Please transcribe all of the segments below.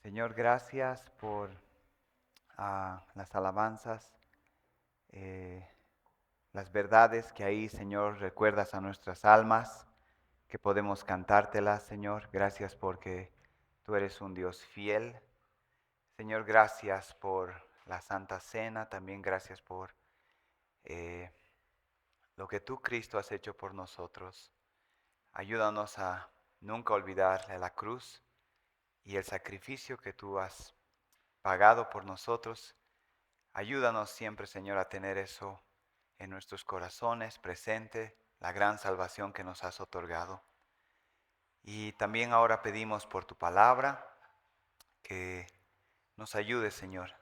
Señor, gracias por las alabanzas, las verdades que ahí, Señor, recuerdas a nuestras almas, que podemos cantártelas, Señor. Gracias porque tú eres un Dios fiel. Señor, gracias por la Santa Cena, también gracias por eh, lo que tú, Cristo, has hecho por nosotros. Ayúdanos a nunca olvidar la cruz y el sacrificio que tú has pagado por nosotros. Ayúdanos siempre, Señor, a tener eso en nuestros corazones presente, la gran salvación que nos has otorgado. Y también ahora pedimos por tu palabra que nos ayudes, Señor.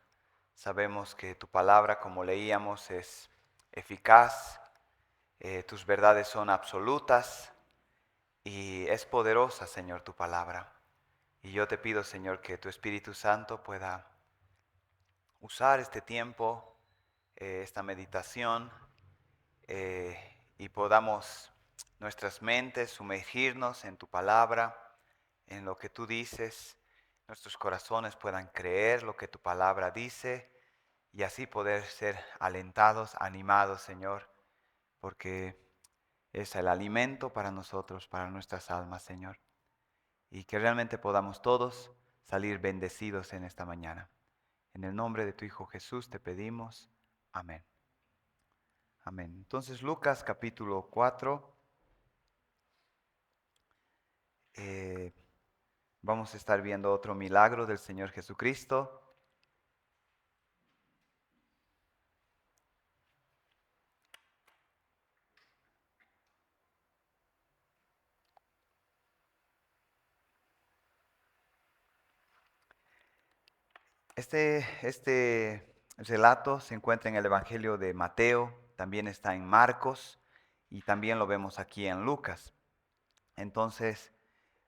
Sabemos que tu palabra, como leíamos, es eficaz, tus verdades son absolutas y es poderosa, Señor, tu palabra. Y yo te pido, Señor, que tu Espíritu Santo pueda usar este tiempo, esta meditación, y podamos nuestras mentes sumergirnos en tu palabra, en lo que tú dices, nuestros corazones puedan creer lo que tu palabra dice y así poder ser alentados, animados, Señor, porque es el alimento para nosotros, para nuestras almas, Señor, y que realmente podamos todos salir bendecidos en esta mañana. En el nombre de tu Hijo Jesús te pedimos. Amén. Amén. Entonces Lucas capítulo 4, eh, vamos a estar viendo otro milagro del Señor Jesucristo. Este relato se encuentra en el Evangelio de Mateo, también está en Marcos y también lo vemos aquí en Lucas. Entonces,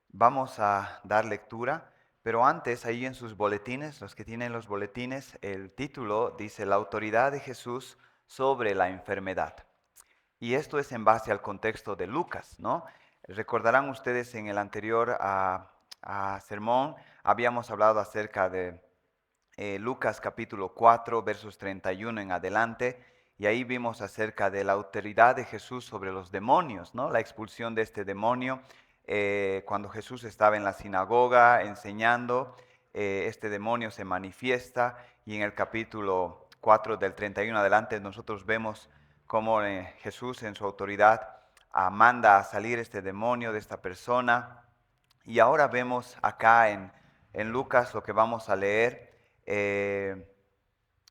vamos a dar lectura, pero antes, ahí en sus boletines, los que tienen los boletines, el título dice La autoridad de Jesús sobre la enfermedad. Y esto es en base al contexto de Lucas, ¿no? Recordarán ustedes en el anterior sermón, habíamos hablado acerca de Lucas capítulo 4, versos 31 en adelante, y ahí vimos acerca de la autoridad de Jesús sobre los demonios, ¿no? La expulsión de este demonio, cuando Jesús estaba en la sinagoga enseñando, este demonio se manifiesta, y en el capítulo 4 del 31 adelante nosotros vemos cómo Jesús en su autoridad manda a salir este demonio de esta persona, y ahora vemos acá en Lucas lo que vamos a leer, eh,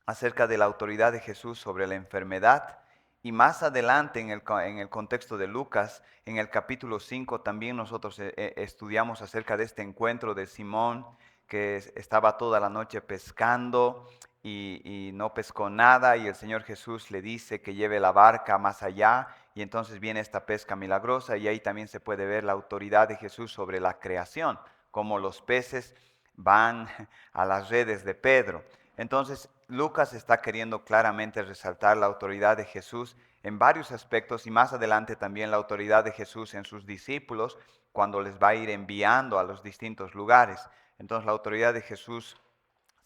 acerca de la autoridad de Jesús sobre la enfermedad. Y más adelante en el contexto de Lucas, en el capítulo 5, también nosotros estudiamos acerca de este encuentro de Simón, que estaba toda la noche pescando y no pescó nada, y el Señor Jesús le dice que lleve la barca más allá, y entonces viene esta pesca milagrosa, y ahí también se puede ver la autoridad de Jesús sobre la creación, como los peces van a las redes de Pedro. Entonces, Lucas está queriendo claramente resaltar la autoridad de Jesús en varios aspectos y más adelante también la autoridad de Jesús en sus discípulos cuando les va a ir enviando a los distintos lugares. Entonces, la autoridad de Jesús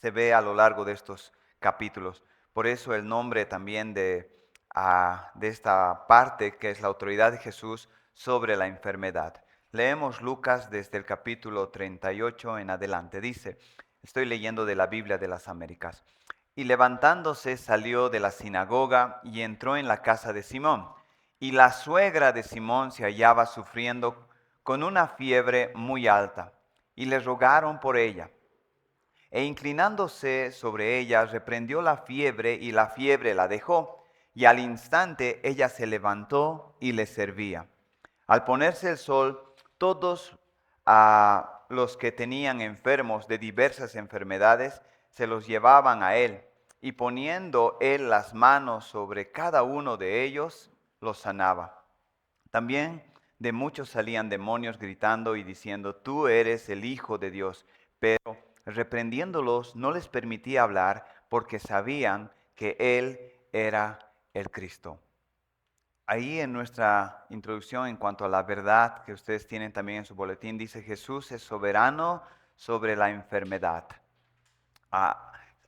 se ve a lo largo de estos capítulos. Por eso el nombre también de esta parte, que es la autoridad de Jesús sobre la enfermedad. Leemos Lucas desde el capítulo 38 en adelante. Dice, estoy leyendo de la Biblia de las Américas. Y levantándose salió de la sinagoga y entró en la casa de Simón. Y la suegra de Simón se hallaba sufriendo con una fiebre muy alta. Y le rogaron por ella. E inclinándose sobre ella, reprendió la fiebre y la fiebre la dejó. Y al instante ella se levantó y le servía. Al ponerse el sol, todos los que tenían enfermos de diversas enfermedades se los llevaban a él. Y poniendo él las manos sobre cada uno de ellos, los sanaba. También de muchos salían demonios gritando y diciendo, tú eres el Hijo de Dios. Pero reprendiéndolos no les permitía hablar porque sabían que Él era el Cristo. Ahí en nuestra introducción en cuanto a la verdad que ustedes tienen también en su boletín, dice Jesús es soberano sobre la enfermedad.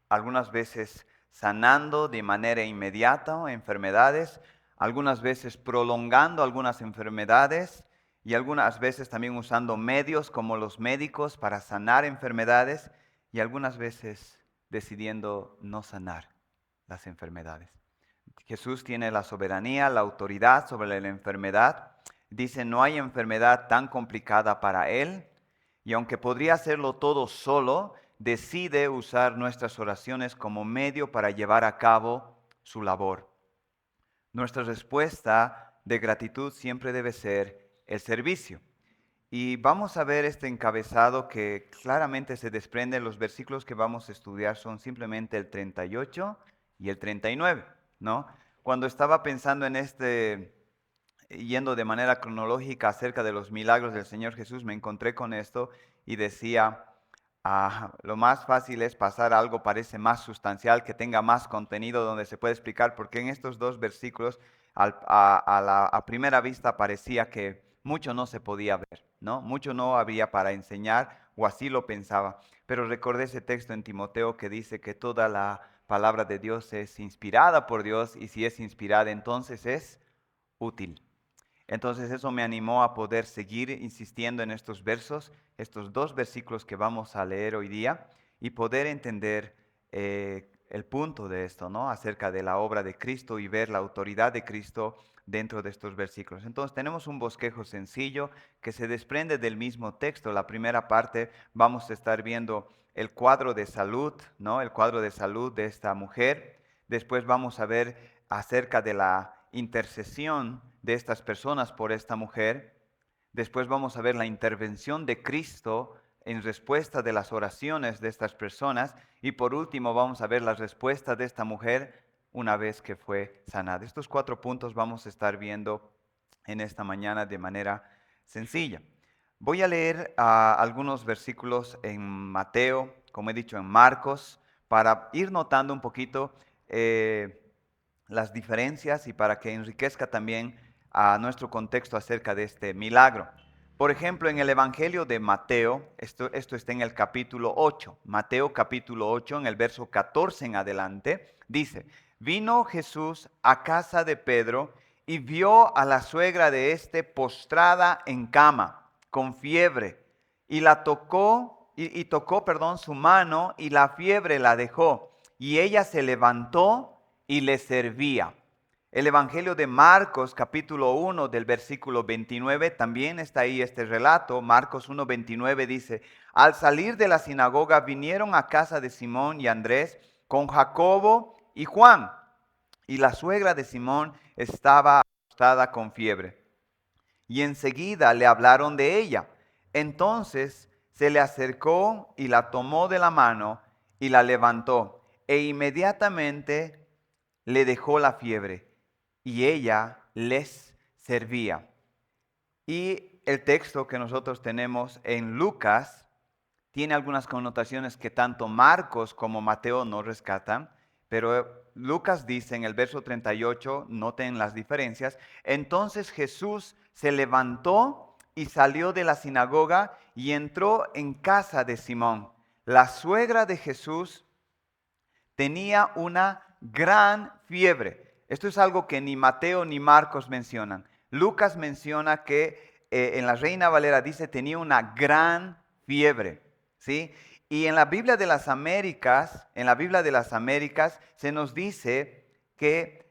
Algunas veces sanando de manera inmediata enfermedades, algunas veces prolongando algunas enfermedades y algunas veces también usando medios como los médicos para sanar enfermedades y algunas veces decidiendo no sanar las enfermedades. Jesús tiene la soberanía, la autoridad sobre la enfermedad. Dice, no hay enfermedad tan complicada para Él. Y aunque podría hacerlo todo solo, decide usar nuestras oraciones como medio para llevar a cabo su labor. Nuestra respuesta de gratitud siempre debe ser el servicio. Y vamos a ver este encabezado que claramente se desprende. Los versículos que vamos a estudiar son simplemente el 38 y el 39, ¿no? Cuando estaba pensando en yendo de manera cronológica acerca de los milagros del Señor Jesús, me encontré con esto y decía, lo más fácil es pasar a algo parece más sustancial, que tenga más contenido donde se puede explicar, porque en estos dos versículos a primera vista parecía que mucho no se podía ver, ¿no? Mucho no había para enseñar, o así lo pensaba. Pero recordé ese texto en Timoteo que dice que toda la palabra de Dios es inspirada por Dios, y si es inspirada entonces es útil. Entonces eso me animó a poder seguir insistiendo en estos versos, estos dos versículos que vamos a leer hoy día, y poder entender el punto de esto, ¿no? Acerca de la obra de Cristo y ver la autoridad de Cristo dentro de estos versículos. Entonces tenemos un bosquejo sencillo que se desprende del mismo texto. La primera parte vamos a estar viendo el cuadro de salud, ¿no? El cuadro de salud de esta mujer. Después vamos a ver acerca de la intercesión de estas personas por esta mujer. Después vamos a ver la intervención de Cristo en respuesta de las oraciones de estas personas. Y por último vamos a ver la respuesta de esta mujer una vez que fue sanada. Estos 4 puntos vamos a estar viendo en esta mañana de manera sencilla. Voy a leer algunos versículos en Mateo, como he dicho, en Marcos, para ir notando un poquito las diferencias y para que enriquezca también a nuestro contexto acerca de este milagro. Por ejemplo, en el Evangelio de Mateo, esto está en el capítulo 8, Mateo capítulo 8, en el verso 14 en adelante, dice, vino Jesús a casa de Pedro y vio a la suegra de éste postrada en cama, con fiebre, y la tocó, su mano, y la fiebre la dejó, y ella se levantó y le servía. El Evangelio de Marcos, capítulo 1, del versículo 29, también está ahí este relato. Marcos 1, 29 dice, al salir de la sinagoga vinieron a casa de Simón y Andrés con Jacobo y Juan, y la suegra de Simón estaba acostada con fiebre. Y enseguida le hablaron de ella. Entonces se le acercó y la tomó de la mano y la levantó, e inmediatamente le dejó la fiebre, y ella les servía. Y el texto que nosotros tenemos en Lucas tiene algunas connotaciones que tanto Marcos como Mateo no rescatan, pero Lucas dice en el verso 38, noten las diferencias, entonces Jesús se levantó y salió de la sinagoga y entró en casa de Simón. La suegra de Jesús tenía una gran fiebre. Esto es algo que ni Mateo ni Marcos mencionan. Lucas menciona que en la Reina Valera dice tenía una gran fiebre, ¿sí? Y en la Biblia de las Américas, se nos dice que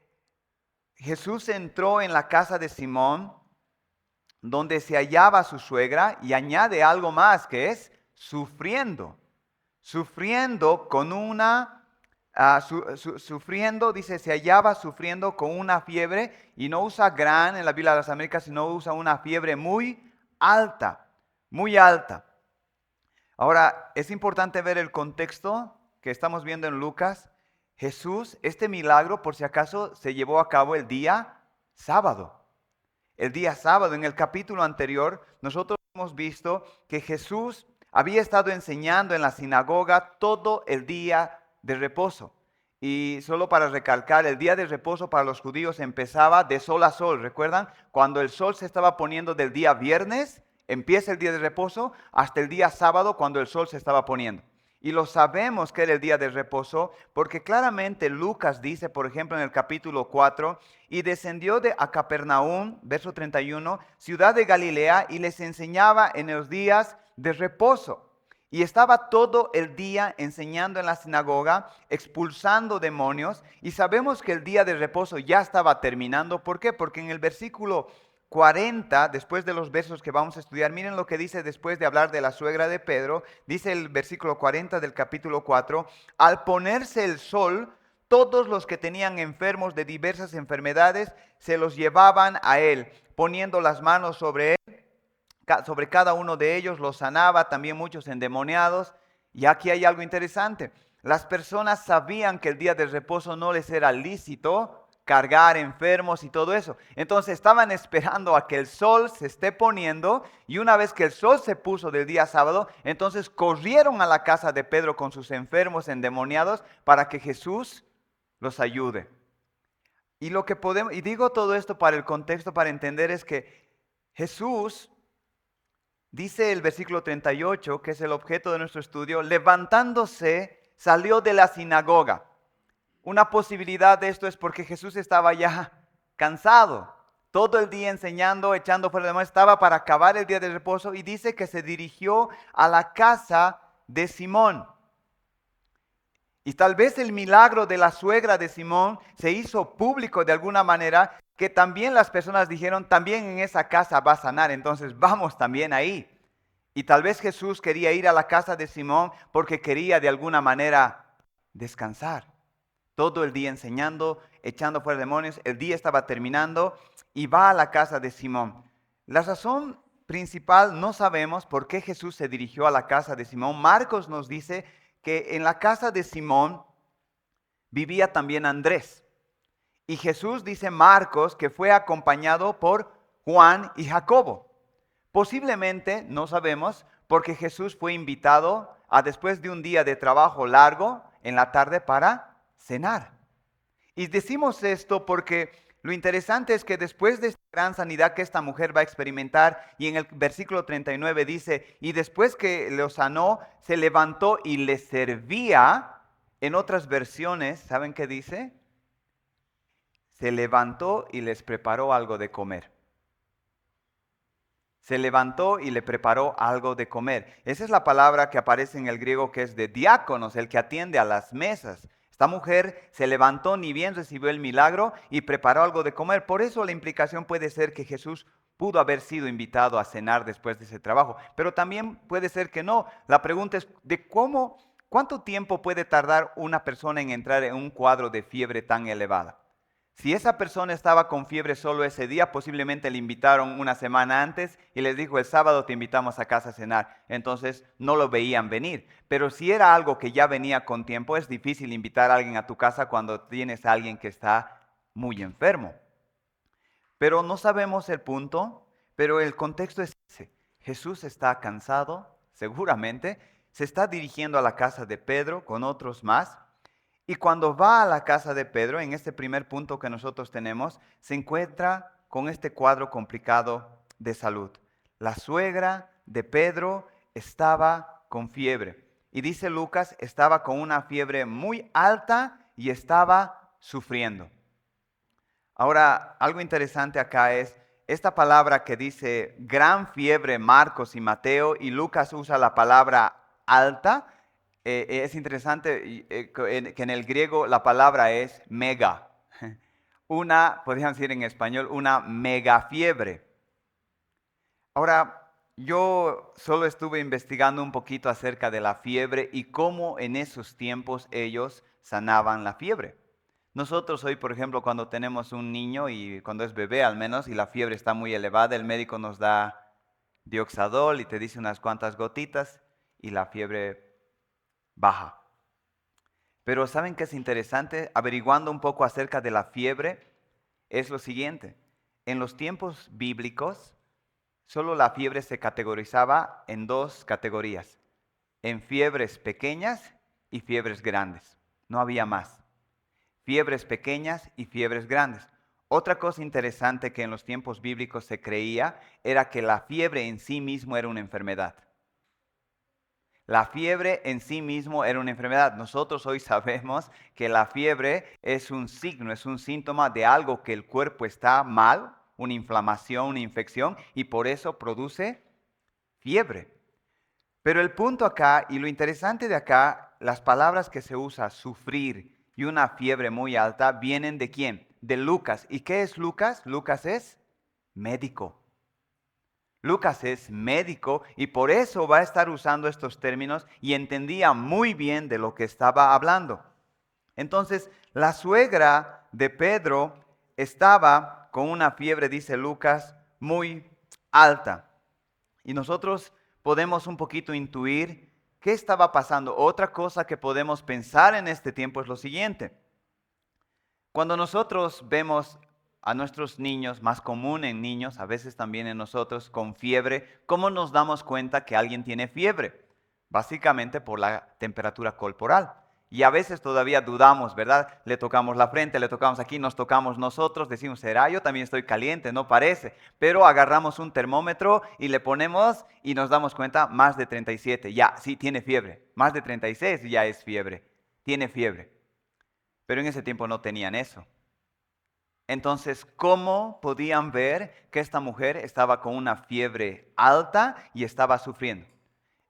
Jesús entró en la casa de Simón, donde se hallaba su suegra, y añade algo más, que es sufriendo con una dice, se hallaba sufriendo con una fiebre, y no usa gran en la Biblia de las Américas, sino usa una fiebre muy alta, muy alta. Ahora, es importante ver el contexto que estamos viendo en Lucas. Jesús, este milagro, por si acaso, se llevó a cabo el día sábado. El día sábado, en el capítulo anterior, nosotros hemos visto que Jesús había estado enseñando en la sinagoga todo el día de reposo. Y solo para recalcar, el día de reposo para los judíos empezaba de sol a sol. ¿Recuerdan? Cuando el sol se estaba poniendo del día viernes Empieza el día de reposo hasta el día sábado cuando el sol se estaba poniendo. Y lo sabemos que era el día de reposo porque claramente Lucas dice, por ejemplo, en el capítulo 4, y descendió a Capernaum, verso 31, ciudad de Galilea, y les enseñaba en los días de reposo. Y estaba todo el día enseñando en la sinagoga, expulsando demonios. Y sabemos que el día de reposo ya estaba terminando. ¿Por qué? Porque en el versículo 40, después de los versos que vamos a estudiar, miren lo que dice después de hablar de la suegra de Pedro. Dice el versículo 40 del capítulo 4, al ponerse el sol, todos los que tenían enfermos de diversas enfermedades se los llevaban a él, poniendo las manos sobre cada uno de ellos, los sanaba, también muchos endemoniados. Y aquí hay algo interesante. Las personas sabían que el día de reposo no les era lícito cargar enfermos y todo eso. Entonces estaban esperando a que el sol se esté poniendo, y una vez que el sol se puso del día sábado, entonces corrieron a la casa de Pedro con sus enfermos endemoniados para que Jesús los ayude. Y lo que podemos, y digo todo esto para el contexto, para entender, es que Jesús, dice el versículo 38, que es el objeto de nuestro estudio, levantándose, salió de la sinagoga. Una posibilidad de esto es porque Jesús estaba ya cansado. Todo el día enseñando, echando fuera demonios, estaba para acabar el día de reposo, y dice que se dirigió a la casa de Simón. Y tal vez el milagro de la suegra de Simón se hizo público de alguna manera, que también las personas dijeron, también en esa casa va a sanar, entonces vamos también ahí. Y tal vez Jesús quería ir a la casa de Simón porque quería de alguna manera descansar. Todo el día enseñando, echando fuera demonios, el día estaba terminando y va a la casa de Simón. La razón principal no sabemos por qué Jesús se dirigió a la casa de Simón. Marcos nos dice que en la casa de Simón vivía también Andrés. Y Jesús, dice Marcos, que fue acompañado por Juan y Jacobo. Posiblemente, no sabemos, porque Jesús fue invitado a, después de un día de trabajo largo, en la tarde para cenar. Y decimos esto porque lo interesante es que después de esta gran sanidad que esta mujer va a experimentar, y en el versículo 39 dice, y después que lo sanó, se levantó y les servía. En otras versiones, ¿saben qué dice? Se levantó y les preparó algo de comer. Se levantó y le preparó algo de comer. Esa es la palabra que aparece en el griego, que es de diáconos, el que atiende a las mesas. Esta mujer se levantó, ni bien recibió el milagro, y preparó algo de comer. Por eso la implicación puede ser que Jesús pudo haber sido invitado a cenar después de ese trabajo, pero también puede ser que no. La pregunta es de cuánto tiempo puede tardar una persona en entrar en un cuadro de fiebre tan elevada. Si esa persona estaba con fiebre solo ese día, posiblemente le invitaron una semana antes y les dijo, el sábado te invitamos a casa a cenar. Entonces no lo veían venir. Pero si era algo que ya venía con tiempo, es difícil invitar a alguien a tu casa cuando tienes a alguien que está muy enfermo. Pero no sabemos el punto, pero el contexto es ese. Jesús está cansado, seguramente, se está dirigiendo a la casa de Pedro con otros más. Y cuando va a la casa de Pedro, en este primer punto que nosotros tenemos, se encuentra con este cuadro complicado de salud. La suegra de Pedro estaba con fiebre. Y dice Lucas, estaba con una fiebre muy alta y estaba sufriendo. Ahora, algo interesante acá es esta palabra que dice gran fiebre, Marcos y Mateo, y Lucas usa la palabra alta. Es interesante que en el griego la palabra es mega. Podríamos decir en español, una mega fiebre. Ahora, yo solo estuve investigando un poquito acerca de la fiebre y cómo en esos tiempos ellos sanaban la fiebre. Nosotros hoy, por ejemplo, cuando tenemos un niño, y cuando es bebé al menos, y la fiebre está muy elevada, el médico nos da Dioxadol y te dice unas cuantas gotitas y la fiebre baja. Pero ¿saben qué es interesante? Averiguando un poco acerca de la fiebre, es lo siguiente. En los tiempos bíblicos, solo la fiebre se categorizaba en dos categorías: en fiebres pequeñas y fiebres grandes. No había más. Fiebres pequeñas y fiebres grandes. Otra cosa interesante que en los tiempos bíblicos se creía era que la fiebre en sí mismo era una enfermedad. La fiebre en sí mismo era una enfermedad. Nosotros hoy sabemos que la fiebre es un signo, es un síntoma de algo que el cuerpo está mal, una inflamación, una infección, y por eso produce fiebre. Pero el punto acá, y lo interesante de acá, las palabras que se usa, sufrir y una fiebre muy alta, vienen de quién? De Lucas. ¿Y qué es Lucas? Lucas es médico. Lucas es médico y por eso va a estar usando estos términos y entendía muy bien de lo que estaba hablando. Entonces, la suegra de Pedro estaba con una fiebre, dice Lucas, muy alta. Y nosotros podemos un poquito intuir qué estaba pasando. Otra cosa que podemos pensar en este tiempo es lo siguiente. Cuando nosotros vemos a nuestros niños, más común en niños, a veces también en nosotros, con fiebre, ¿cómo nos damos cuenta que alguien tiene fiebre? Básicamente por la temperatura corporal. Y a veces todavía dudamos, ¿verdad? Le tocamos la frente, le tocamos aquí, nos tocamos nosotros, decimos, ¿será? Yo también estoy caliente, no parece. Pero agarramos un termómetro y le ponemos y nos damos cuenta, más de 37, ya, sí, tiene fiebre. Más de 36 ya es fiebre, tiene fiebre. Pero en ese tiempo no tenían eso. Entonces, ¿cómo podían ver que esta mujer estaba con una fiebre alta y estaba sufriendo?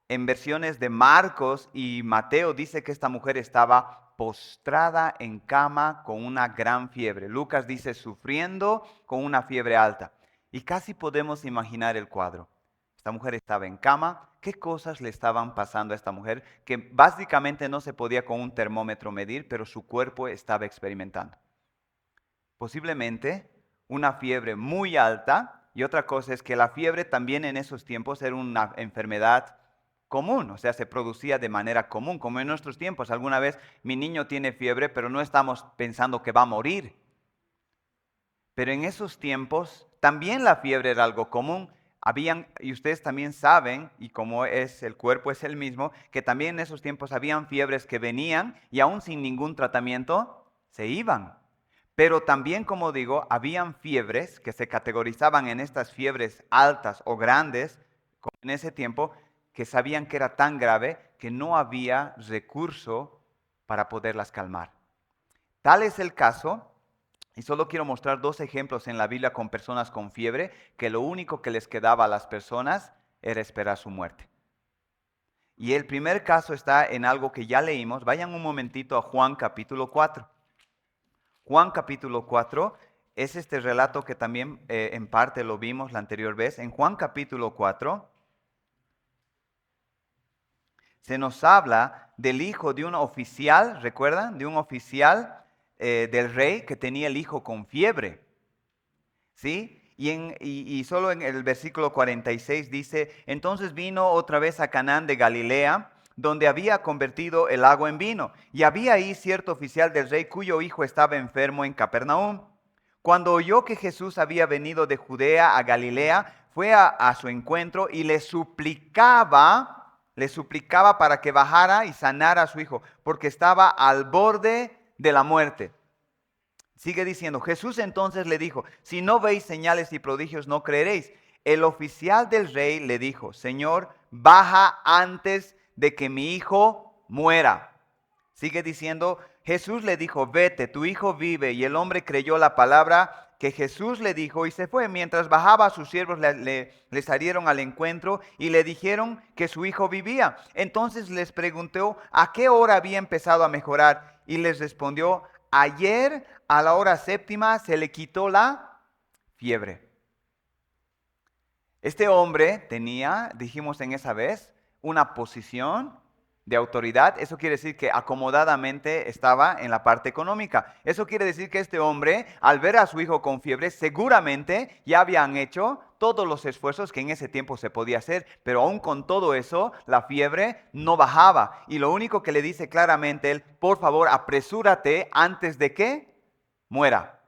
En versiones de Marcos y Mateo dice que esta mujer estaba postrada en cama con una gran fiebre. Lucas dice sufriendo con una fiebre alta. Y casi podemos imaginar el cuadro. Esta mujer estaba en cama. ¿Qué cosas le estaban pasando a esta mujer? Que básicamente no se podía con un termómetro medir, pero su cuerpo estaba experimentando. Posiblemente una fiebre muy alta, y otra cosa es que la fiebre también en esos tiempos era una enfermedad común, o sea, se producía de manera común, como en nuestros tiempos. Alguna vez mi niño tiene fiebre, pero no estamos pensando que va a morir. Pero en esos tiempos también la fiebre era algo común. Habían, y ustedes también saben, y como es el cuerpo es el mismo, que también en esos tiempos habían fiebres que venían y aún sin ningún tratamiento se iban. Pero también, como digo, habían fiebres que se categorizaban en estas fiebres altas o grandes, como en ese tiempo, que sabían que era tan grave que no había recurso para poderlas calmar. Tal es el caso, y solo quiero mostrar dos ejemplos en la Biblia con personas con fiebre, que lo único que les quedaba a las personas era esperar su muerte. Y el primer caso está en algo que ya leímos. Vayan un momentito a Juan capítulo 4. Juan capítulo 4 es este relato que también en parte lo vimos la anterior vez. En Juan capítulo 4 se nos habla del hijo de un oficial, ¿recuerdan? De un oficial del rey que tenía el hijo con fiebre. ¿Sí? Y solo en el versículo 46 dice, entonces vino otra vez a Canaán de Galilea, donde había convertido el agua en vino. Y había ahí cierto oficial del rey cuyo hijo estaba enfermo en Capernaum. Cuando oyó que Jesús había venido de Judea a Galilea, fue a su encuentro y le suplicaba para que bajara y sanara a su hijo, porque estaba al borde de la muerte. Sigue diciendo, Jesús entonces le dijo, si no veis señales y prodigios, no creeréis. El oficial del rey le dijo, Señor, baja antes de que mi hijo muera. Sigue diciendo, Jesús le dijo, vete, tu hijo vive. Y el hombre creyó la palabra que Jesús le dijo y se fue. Mientras bajaba, sus siervos le salieron al encuentro y le dijeron que su hijo vivía. Entonces les preguntó a qué hora había empezado a mejorar y les respondió, ayer a la hora séptima se le quitó la fiebre. Este hombre tenía, dijimos en esa vez, una posición de autoridad. Eso quiere decir que acomodadamente estaba en la parte económica. Eso quiere decir que este hombre, al ver a su hijo con fiebre, seguramente ya habían hecho todos los esfuerzos que en ese tiempo se podía hacer, pero aún con todo eso, la fiebre no bajaba. Y lo único que le dice claramente él, por favor, apresúrate antes de que muera.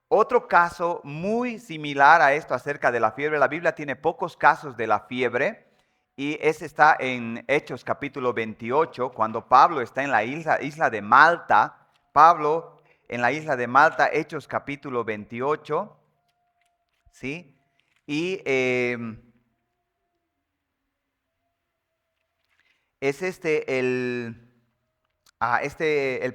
Otro caso muy similar a esto acerca de la fiebre, la Biblia tiene pocos casos de la fiebre y ese está en Hechos capítulo 28, cuando Pablo está en la isla de Malta. Pablo en la isla de Malta, Hechos capítulo 28, ¿sí? Y es el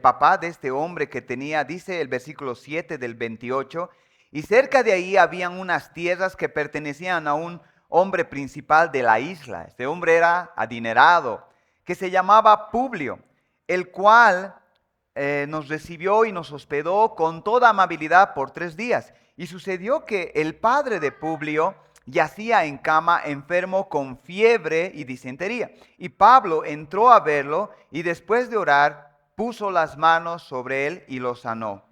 papá de este hombre que tenía, dice el versículo 7 del 28, y cerca de ahí habían unas tierras que pertenecían a un hombre principal de la isla. Este hombre era adinerado, que se llamaba Publio, el cual nos recibió y nos hospedó con toda amabilidad por 3 días. Y sucedió que el padre de Publio yacía en cama enfermo con fiebre y disentería. Y Pablo entró a verlo y después de orar puso las manos sobre él y lo sanó.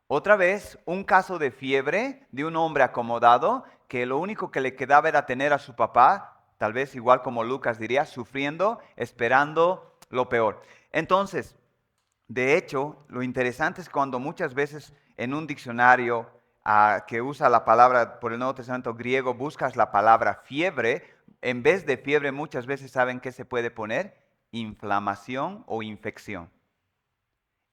Otra vez, un caso de fiebre de un hombre acomodado que lo único que le quedaba era tener a su papá, tal vez igual como Lucas diría, sufriendo, esperando lo peor. Entonces, de hecho, lo interesante es cuando muchas veces en un diccionario que usa la palabra por el Nuevo Testamento griego, buscas la palabra fiebre, en vez de fiebre muchas veces saben qué se puede poner, inflamación o infección.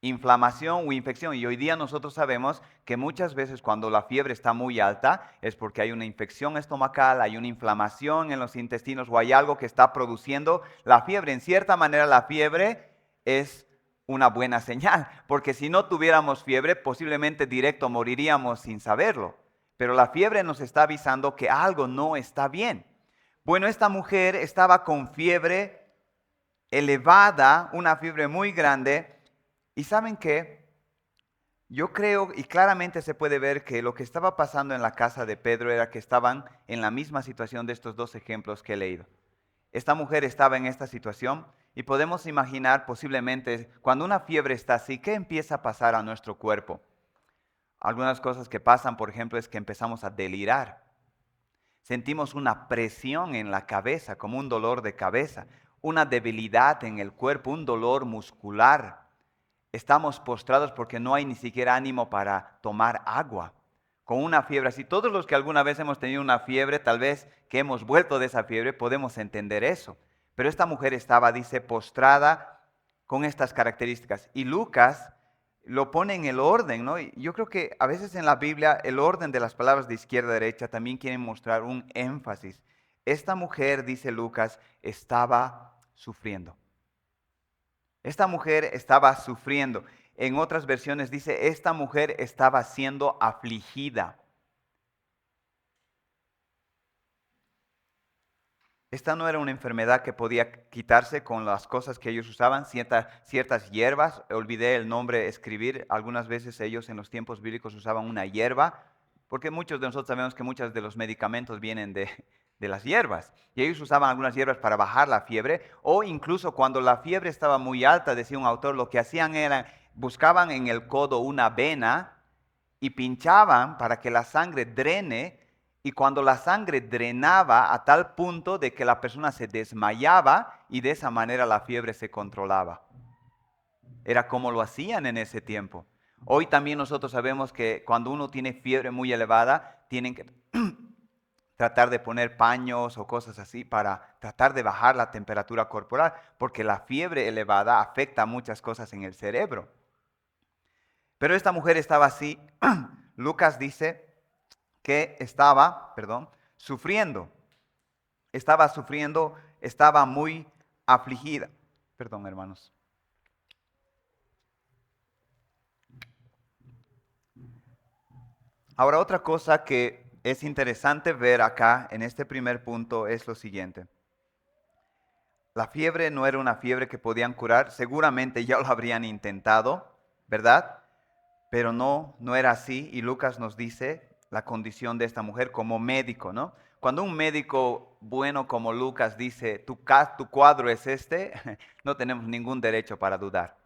Inflamación o infección. Y hoy día nosotros sabemos que muchas veces cuando la fiebre está muy alta es porque hay una infección estomacal, hay una inflamación en los intestinos o hay algo que está produciendo la fiebre. En cierta manera la fiebre es una buena señal, porque si no tuviéramos fiebre posiblemente directo moriríamos sin saberlo. Pero la fiebre nos está avisando que algo no está bien. Bueno, esta mujer estaba con fiebre elevada, una fiebre muy grande. ¿Y saben qué? Yo creo, y claramente se puede ver que lo que estaba pasando en la casa de Pedro era que estaban en la misma situación de estos dos ejemplos que he leído. Esta mujer estaba en esta situación y podemos imaginar posiblemente cuando una fiebre está así, ¿qué empieza a pasar a nuestro cuerpo? Algunas cosas que pasan, por ejemplo, es que empezamos a delirar. Sentimos una presión en la cabeza, como un dolor de cabeza, una debilidad en el cuerpo, un dolor muscular. Estamos postrados porque no hay ni siquiera ánimo para tomar agua. Con una fiebre así, todos los que alguna vez hemos tenido una fiebre, tal vez que hemos vuelto de esa fiebre, podemos entender eso. Pero esta mujer estaba, dice, postrada con estas características. Y Lucas lo pone en el orden, ¿no? Y yo creo que a veces en la Biblia el orden de las palabras de izquierda a derecha también quieren mostrar un énfasis. Esta mujer, dice Lucas, estaba sufriendo. Esta mujer estaba sufriendo. En otras versiones dice, esta mujer estaba siendo afligida. Esta no era una enfermedad que podía quitarse con las cosas que ellos usaban, ciertas hierbas. Olvidé el nombre, escribir. Algunas veces ellos en los tiempos bíblicos usaban una hierba, porque muchos de nosotros sabemos que muchos de los medicamentos vienen de las hierbas. Y ellos usaban algunas hierbas para bajar la fiebre, o incluso cuando la fiebre estaba muy alta, decía un autor, lo que hacían era, buscaban en el codo una vena y pinchaban para que la sangre drene, y cuando la sangre drenaba a tal punto de que la persona se desmayaba y de esa manera la fiebre se controlaba. Era como lo hacían en ese tiempo. Hoy también nosotros sabemos que cuando uno tiene fiebre muy elevada, tienen que tratar de poner paños o cosas así para tratar de bajar la temperatura corporal, porque la fiebre elevada afecta muchas cosas en el cerebro. Pero esta mujer estaba así. Lucas dice que estaba, sufriendo. Estaba sufriendo, estaba muy afligida. Perdón, hermanos. Ahora, otra cosa que es interesante ver acá en este primer punto es lo siguiente. La fiebre no era una fiebre que podían curar, seguramente ya lo habrían intentado, ¿verdad? Pero no era así, y Lucas nos dice la condición de esta mujer como médico, ¿no? Cuando un médico bueno como Lucas dice, tu cuadro es este, no tenemos ningún derecho para dudar.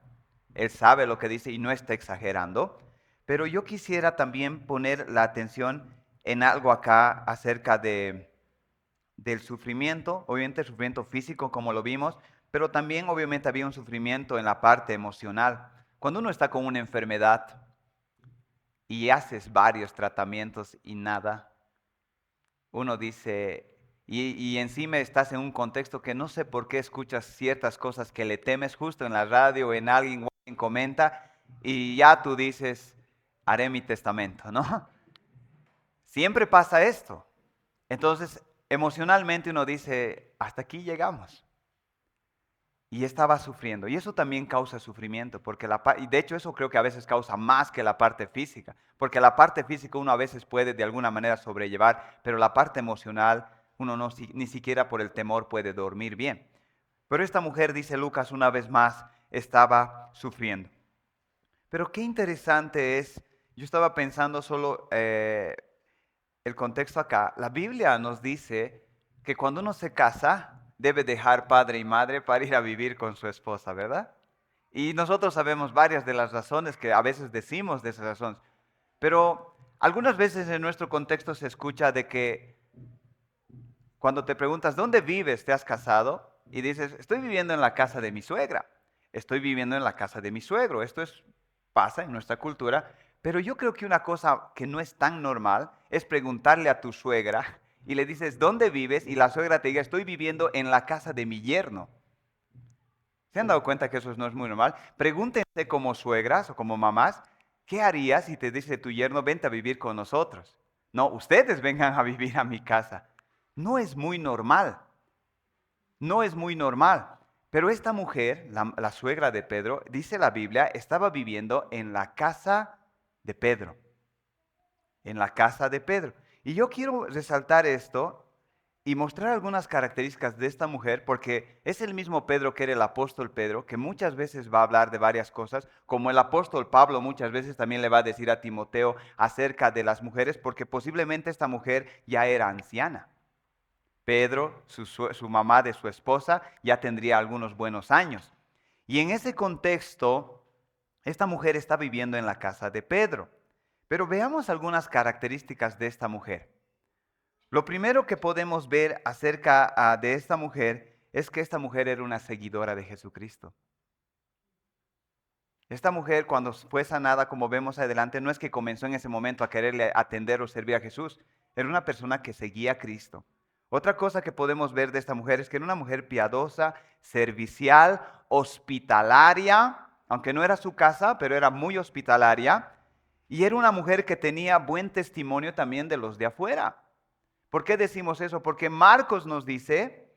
Él sabe lo que dice y no está exagerando. Pero yo quisiera también poner la atención en algo acá acerca del sufrimiento, obviamente el sufrimiento físico como lo vimos, pero también obviamente había un sufrimiento en la parte emocional. Cuando uno está con una enfermedad, y haces varios tratamientos y nada, uno dice, y encima estás en un contexto que no sé por qué escuchas ciertas cosas que le temes justo en la radio o en alguien comenta, y ya tú dices, haré mi testamento, ¿no? Siempre pasa esto. Entonces, emocionalmente uno dice, hasta aquí llegamos. Y estaba sufriendo. Y eso también causa sufrimiento, porque y de hecho eso creo que a veces causa más que la parte física, porque la parte física uno a veces puede de alguna manera sobrellevar, pero la parte emocional uno no, ni siquiera por el temor puede dormir bien. Pero esta mujer, dice Lucas una vez más, estaba sufriendo. Pero qué interesante es, yo estaba pensando solo el contexto acá. La Biblia nos dice que cuando uno se casa, debe dejar padre y madre para ir a vivir con su esposa, ¿verdad? Y nosotros sabemos varias de las razones que a veces decimos de esas razones. Pero algunas veces en nuestro contexto se escucha de que cuando te preguntas, ¿dónde vives? ¿Te has casado? Y dices, estoy viviendo en la casa de mi suegra. Estoy viviendo en la casa de mi suegro. Pasa en nuestra cultura. Pero yo creo que una cosa que no es tan normal es preguntarle a tu suegra y le dices, ¿dónde vives? Y la suegra te diga, estoy viviendo en la casa de mi yerno. ¿Se han dado cuenta que eso no es muy normal? Pregúntense como suegras o como mamás, ¿qué harías si te dice tu yerno, vente a vivir con nosotros? No, ustedes vengan a vivir a mi casa. No es muy normal. No es muy normal. Pero esta mujer, la suegra de Pedro, dice la Biblia, estaba viviendo en la casa de Pedro. En la casa de Pedro. Y yo quiero resaltar esto y mostrar algunas características de esta mujer, porque es el mismo Pedro que era el apóstol Pedro, que muchas veces va a hablar de varias cosas, como el apóstol Pablo muchas veces también le va a decir a Timoteo acerca de las mujeres, porque posiblemente esta mujer ya era anciana. Pedro, su mamá de su esposa, ya tendría algunos buenos años. Y en ese contexto, esta mujer está viviendo en la casa de Pedro. Pero veamos algunas características de esta mujer. Lo primero que podemos ver acerca de esta mujer es que esta mujer era una seguidora de Jesucristo. Esta mujer, cuando fue sanada, como vemos adelante, no es que comenzó en ese momento a quererle atender o servir a Jesús. Era una persona que seguía a Cristo. Otra cosa que podemos ver de esta mujer es que era una mujer piadosa, servicial, hospitalaria, aunque no era su casa, pero era muy hospitalaria. Y era una mujer que tenía buen testimonio también de los de afuera. ¿Por qué decimos eso? Porque Marcos nos dice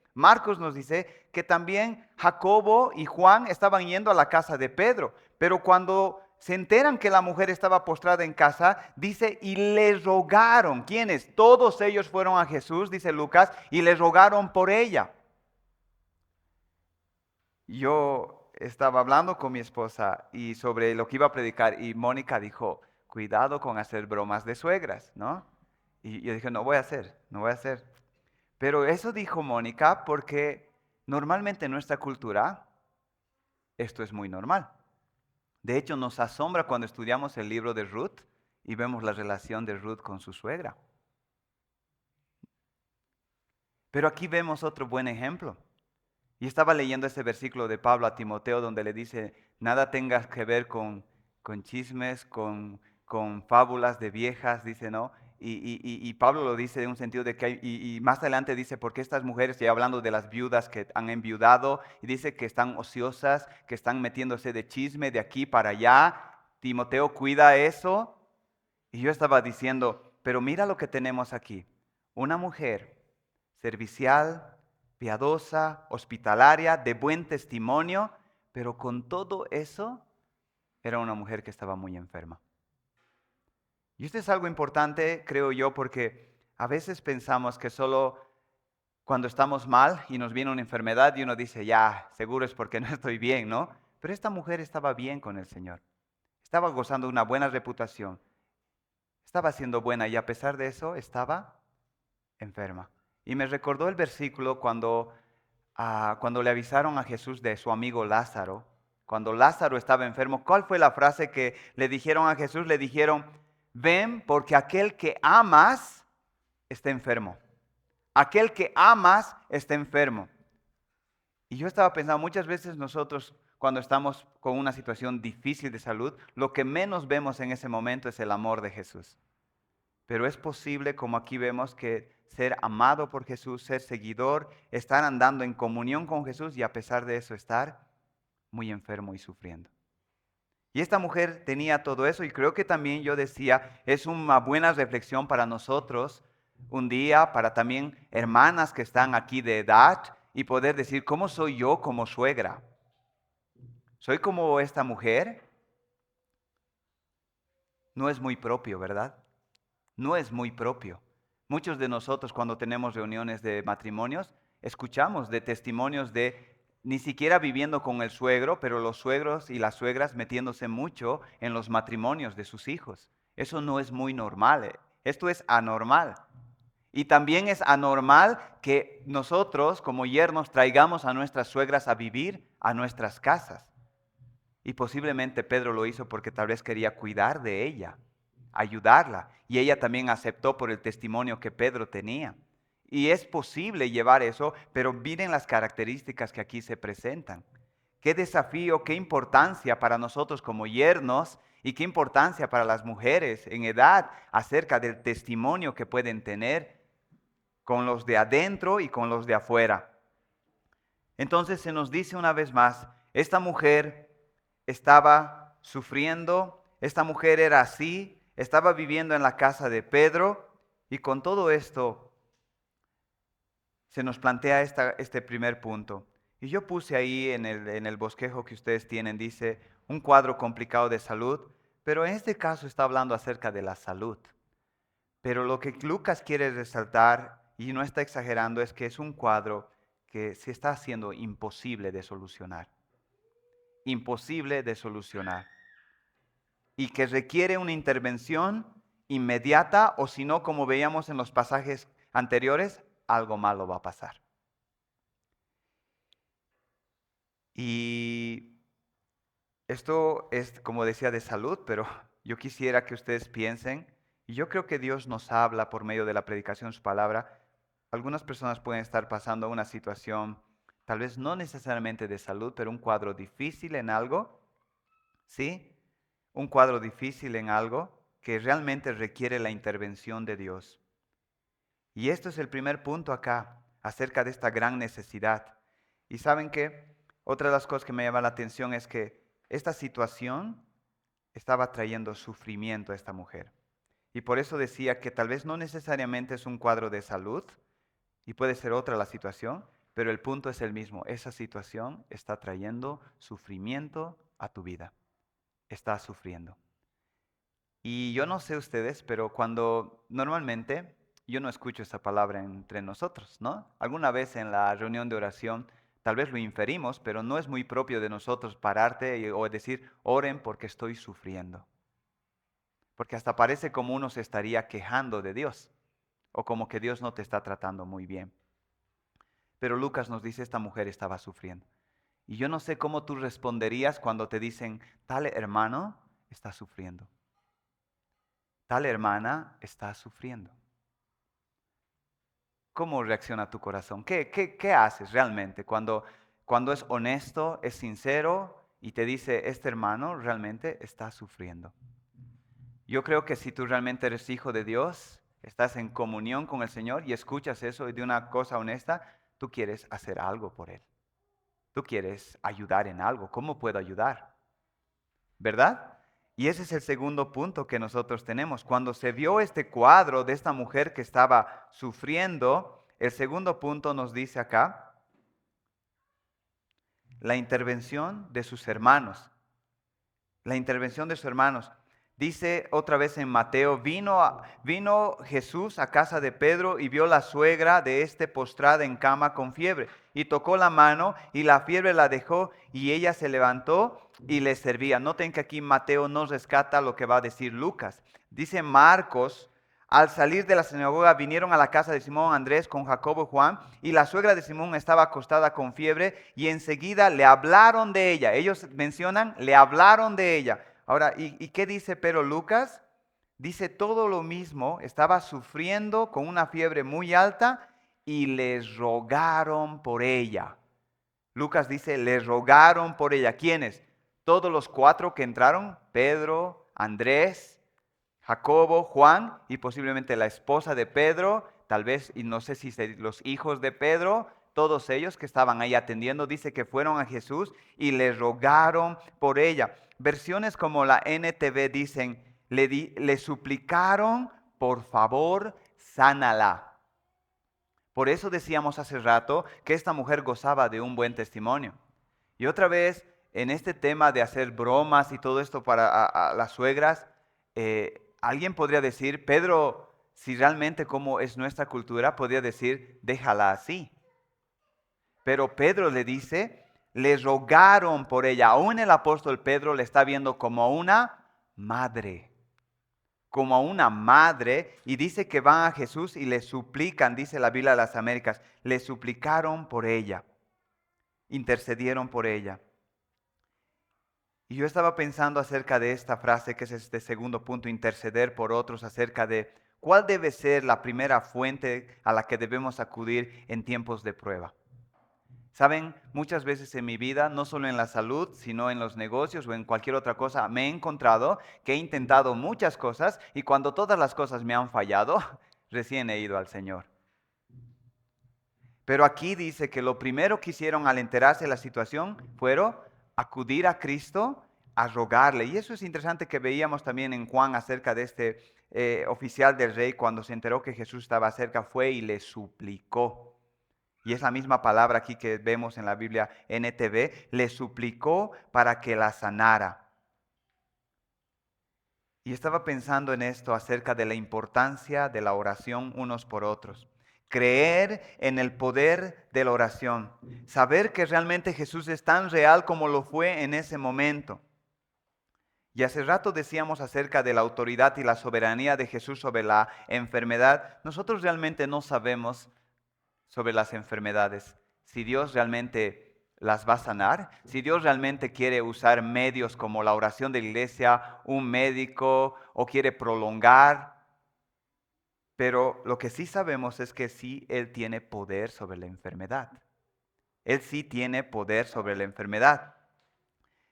que también Jacobo y Juan estaban yendo a la casa de Pedro, pero cuando se enteran que la mujer estaba postrada en casa, dice, y le rogaron. ¿Quiénes? Todos ellos fueron a Jesús, dice Lucas, y le rogaron por ella. Yo estaba hablando con mi esposa y sobre lo que iba a predicar, y Mónica dijo, cuidado con hacer bromas de suegras, ¿no? Y yo dije, no voy a hacer, no voy a hacer. Pero eso dijo Mónica porque normalmente en nuestra cultura esto es muy normal. De hecho, nos asombra cuando estudiamos el libro de Ruth y vemos la relación de Ruth con su suegra. Pero aquí vemos otro buen ejemplo. Y estaba leyendo ese versículo de Pablo a Timoteo donde le dice, nada tengas que ver con chismes, con fábulas de viejas, dice, ¿no? Y Pablo lo dice en un sentido de que y más adelante dice, porque estas mujeres, ya hablando de las viudas que han enviudado, y dice que están ociosas, que están metiéndose de chisme de aquí para allá. Timoteo, cuida eso. Y yo estaba diciendo, pero mira lo que tenemos aquí. Una mujer servicial, piadosa, hospitalaria, de buen testimonio, pero con todo eso era una mujer que estaba muy enferma. Y esto es algo importante, creo yo, porque a veces pensamos que solo cuando estamos mal y nos viene una enfermedad y uno dice, ya, seguro es porque no estoy bien, ¿no? Pero esta mujer estaba bien con el Señor. Estaba gozando de una buena reputación. Estaba siendo buena y a pesar de eso estaba enferma. Y me recordó el versículo cuando le avisaron a Jesús de su amigo Lázaro. Cuando Lázaro estaba enfermo, ¿cuál fue la frase que le dijeron a Jesús? Le dijeron, ven porque aquel que amas está enfermo. Aquel que amas está enfermo. Y yo estaba pensando, muchas veces nosotros cuando estamos con una situación difícil de salud, lo que menos vemos en ese momento es el amor de Jesús. Pero es posible, como aquí vemos, que ser amado por Jesús, ser seguidor, estar andando en comunión con Jesús y a pesar de eso estar muy enfermo y sufriendo. Y esta mujer tenía todo eso y creo que también yo decía, es una buena reflexión para nosotros un día, para también hermanas que están aquí de edad y poder decir, ¿cómo soy yo como suegra? ¿Soy como esta mujer? No es muy propio, ¿verdad? No es muy propio. Muchos de nosotros cuando tenemos reuniones de matrimonios, escuchamos de testimonios de ni siquiera viviendo con el suegro, pero los suegros y las suegras metiéndose mucho en los matrimonios de sus hijos. Eso no es muy normal. Esto es anormal. Y también es anormal que nosotros como yernos traigamos a nuestras suegras a vivir a nuestras casas. Y posiblemente Pedro lo hizo porque tal vez quería cuidar de ella, ayudarla. Y ella también aceptó por el testimonio que Pedro tenía. Y es posible llevar eso, pero miren las características que aquí se presentan. Qué desafío, qué importancia para nosotros como yernos y qué importancia para las mujeres en edad acerca del testimonio que pueden tener con los de adentro y con los de afuera. Entonces se nos dice una vez más, esta mujer estaba sufriendo, esta mujer era así, estaba viviendo en la casa de Pedro y con todo esto se nos plantea este primer punto. Y yo puse ahí en el bosquejo que ustedes tienen, dice, un cuadro complicado de salud, pero en este caso está hablando acerca de la salud. Pero lo que Lucas quiere resaltar, y no está exagerando, es que es un cuadro que se está haciendo imposible de solucionar. Imposible de solucionar. Y que requiere una intervención inmediata, o si no, como veíamos en los pasajes anteriores, algo malo va a pasar. Y esto es, como decía, de salud, pero yo quisiera que ustedes piensen, y yo creo que Dios nos habla por medio de la predicación de su palabra. Algunas personas pueden estar pasando una situación, tal vez no necesariamente de salud, pero un cuadro difícil en algo, ¿sí? Un cuadro difícil en algo que realmente requiere la intervención de Dios. Y esto es el primer punto acá, acerca de esta gran necesidad. ¿Y saben qué? Otra de las cosas que me llama la atención es que esta situación estaba trayendo sufrimiento a esta mujer. Y por eso decía que tal vez no necesariamente es un cuadro de salud, y puede ser otra la situación, pero el punto es el mismo. Esa situación está trayendo sufrimiento a tu vida. Estás sufriendo. Y yo no sé ustedes, pero cuando normalmente yo no escucho esa palabra entre nosotros, ¿no? Alguna vez en la reunión de oración tal vez lo inferimos, pero no es muy propio de nosotros pararte o decir, oren porque estoy sufriendo. Porque hasta parece como uno se estaría quejando de Dios o como que Dios no te está tratando muy bien. Pero Lucas nos dice, esta mujer estaba sufriendo. Y yo no sé cómo tú responderías cuando te dicen, tal hermano está sufriendo. Tal hermana está sufriendo. ¿Cómo reacciona tu corazón? ¿Qué haces realmente cuando es honesto, es sincero y te dice, este hermano realmente está sufriendo? Yo creo que si tú realmente eres hijo de Dios, estás en comunión con el Señor y escuchas eso y de una cosa honesta, tú quieres hacer algo por Él. Tú quieres ayudar en algo. ¿Cómo puedo ayudar? ¿Verdad? Y ese es el segundo punto que nosotros tenemos. Cuando se vio este cuadro de esta mujer que estaba sufriendo, el segundo punto nos dice acá, la intervención de sus hermanos. La intervención de sus hermanos. Dice otra vez en Mateo, vino Jesús a casa de Pedro y vio la suegra de este postrada en cama con fiebre. Y tocó la mano y la fiebre la dejó y ella se levantó y le servía. Noten que aquí Mateo no rescata lo que va a decir Lucas. Dice Marcos, al salir de la sinagoga vinieron a la casa de Simón Andrés con Jacobo y Juan y la suegra de Simón estaba acostada con fiebre y enseguida le hablaron de ella. Ellos mencionan, le hablaron de ella. Ahora, ¿y qué dice pero Lucas? Dice todo lo mismo, estaba sufriendo con una fiebre muy alta y les rogaron por ella. Lucas dice, les rogaron por ella. ¿Quiénes? Todos los cuatro que entraron, Pedro, Andrés, Jacobo, Juan y posiblemente la esposa de Pedro, tal vez, y no sé si los hijos de Pedro, todos ellos que estaban ahí atendiendo, dice que fueron a Jesús y le rogaron por ella. Versiones como la NTV dicen, le suplicaron, por favor, sánala. Por eso decíamos hace rato que esta mujer gozaba de un buen testimonio. Y otra vez, en este tema de hacer bromas y todo esto para a las suegras, alguien podría decir, Pedro, si realmente como es nuestra cultura, podría decir, déjala así. Pero Pedro le dice, le rogaron por ella. Aún el apóstol Pedro le está viendo como una madre. Como a una madre, y dice que van a Jesús y le suplican, dice la Biblia de las Américas, le suplicaron por ella, intercedieron por ella. Y yo estaba pensando acerca de esta frase, que es este segundo punto, interceder por otros, acerca de cuál debe ser la primera fuente a la que debemos acudir en tiempos de prueba. Saben, muchas veces en mi vida, no solo en la salud, sino en los negocios o en cualquier otra cosa, me he encontrado que he intentado muchas cosas y cuando todas las cosas me han fallado, recién he ido al Señor. Pero aquí dice que lo primero que hicieron al enterarse de la situación fueron acudir a Cristo a rogarle. Y eso es interesante que veíamos también en Juan acerca de este oficial del rey, cuando se enteró que Jesús estaba cerca, fue y le suplicó. Y es la misma palabra aquí que vemos en la Biblia NTV, le suplicó para que la sanara. Y estaba pensando en esto acerca de la importancia de la oración unos por otros. Creer en el poder de la oración. Saber que realmente Jesús es tan real como lo fue en ese momento. Y hace rato decíamos acerca de la autoridad y la soberanía de Jesús sobre la enfermedad. Nosotros realmente no sabemos sobre las enfermedades, si Dios realmente las va a sanar, si Dios realmente quiere usar medios como la oración de la iglesia, un médico, o quiere prolongar. Pero lo que sí sabemos es que sí Él tiene poder sobre la enfermedad. Él sí tiene poder sobre la enfermedad.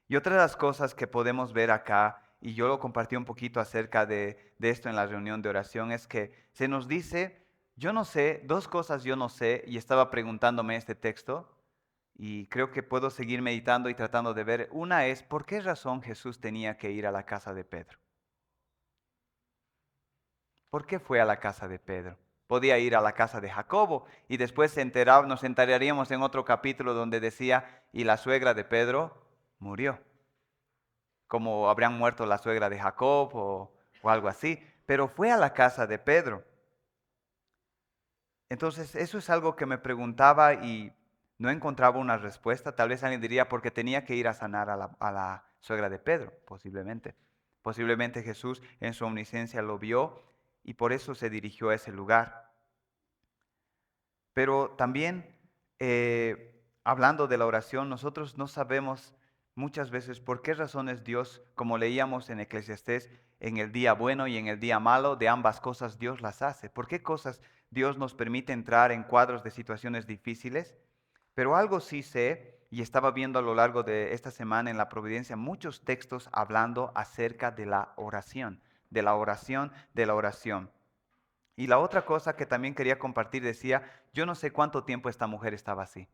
Y otra de las cosas que podemos ver acá, y yo lo compartí un poquito acerca de esto en la reunión de oración, es que se nos dice, yo no sé, dos cosas yo no sé, y estaba preguntándome este texto, y creo que puedo seguir meditando y tratando de ver. Una es, ¿por qué razón Jesús tenía que ir a la casa de Pedro? ¿Por qué fue a la casa de Pedro? Podía ir a la casa de Jacobo, y después nos enteraríamos en otro capítulo donde decía, y la suegra de Pedro murió. Como habrían muerto la suegra de Jacob o algo así, pero fue a la casa de Pedro. Entonces, eso es algo que me preguntaba y no encontraba una respuesta. Tal vez alguien diría, porque tenía que ir a sanar a la suegra de Pedro, posiblemente. Posiblemente Jesús en su omnisciencia lo vio y por eso se dirigió a ese lugar. Pero también, hablando de la oración, nosotros no sabemos muchas veces por qué razones Dios, como leíamos en Eclesiastés, en el día bueno y en el día malo, de ambas cosas Dios las hace. ¿Por qué cosas Dios nos permite entrar en cuadros de situaciones difíciles? Pero algo sí sé, y estaba viendo a lo largo de esta semana en la Providencia muchos textos hablando acerca de la oración, de la oración, de la oración. Y la otra cosa que también quería compartir decía, yo no sé cuánto tiempo esta mujer estaba así.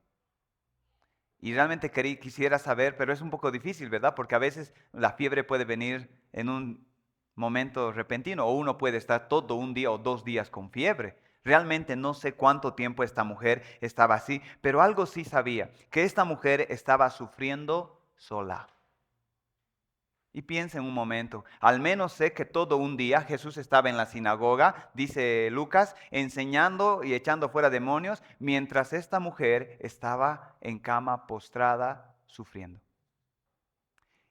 Y realmente quisiera saber, pero es un poco difícil, ¿verdad? Porque a veces la fiebre puede venir en un momento repentino o uno puede estar todo un día o 2 días con fiebre. Realmente no sé cuánto tiempo esta mujer estaba así, pero algo sí sabía, que esta mujer estaba sufriendo sola. Y piensa en un momento, al menos sé que todo un día Jesús estaba en la sinagoga, dice Lucas, enseñando y echando fuera demonios, mientras esta mujer estaba en cama postrada sufriendo.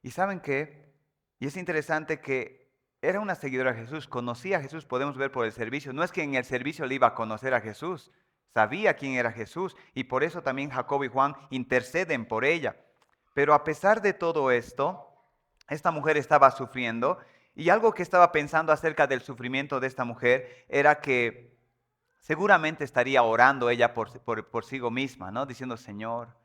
¿Y saben qué? Y es interesante que era una seguidora de Jesús, conocía a Jesús, podemos ver por el servicio. No es que en el servicio le iba a conocer a Jesús, sabía quién era Jesús y por eso también Jacobo y Juan interceden por ella. Pero a pesar de todo esto, esta mujer estaba sufriendo y algo que estaba pensando acerca del sufrimiento de esta mujer era que seguramente estaría orando ella por sí misma, ¿no? Diciendo, Señor,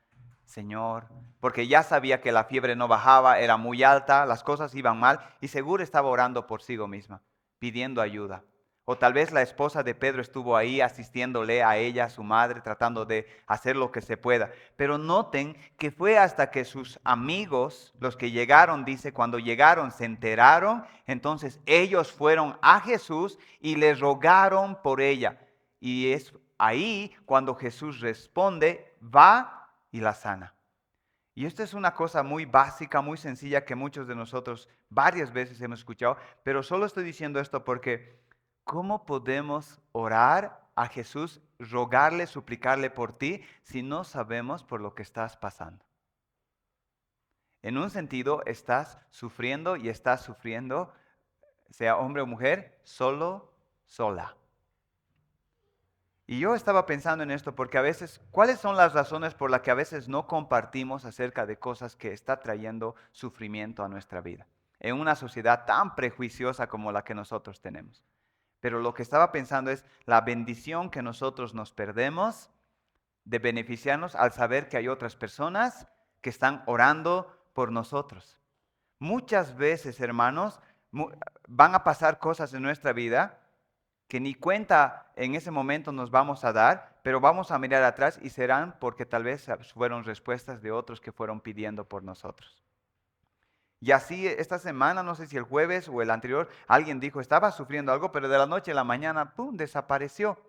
Señor, porque ya sabía que la fiebre no bajaba, era muy alta, las cosas iban mal y seguro estaba orando por sí misma, pidiendo ayuda. O tal vez la esposa de Pedro estuvo ahí asistiéndole a ella, a su madre, tratando de hacer lo que se pueda. Pero noten que fue hasta que sus amigos, los que llegaron, dice, cuando llegaron se enteraron, entonces ellos fueron a Jesús y le rogaron por ella. Y es ahí cuando Jesús responde, va y la sana. Y esto es una cosa muy básica, muy sencilla que muchos de nosotros varias veces hemos escuchado, pero solo estoy diciendo esto porque ¿cómo podemos orar a Jesús, rogarle, suplicarle por ti si no sabemos por lo que estás pasando? En un sentido, estás sufriendo y estás sufriendo, sea hombre o mujer, solo, sola. Y yo estaba pensando en esto porque a veces, ¿cuáles son las razones por las que a veces no compartimos acerca de cosas que está trayendo sufrimiento a nuestra vida? En una sociedad tan prejuiciosa como la que nosotros tenemos. Pero lo que estaba pensando es la bendición que nosotros nos perdemos de beneficiarnos al saber que hay otras personas que están orando por nosotros. Muchas veces, hermanos, van a pasar cosas en nuestra vida que ni cuenta en ese momento nos vamos a dar, pero vamos a mirar atrás y serán porque tal vez fueron respuestas de otros que fueron pidiendo por nosotros. Y así esta semana, no sé si el jueves o el anterior, alguien dijo, estaba sufriendo algo, pero de la noche a la mañana, ¡pum!, desapareció.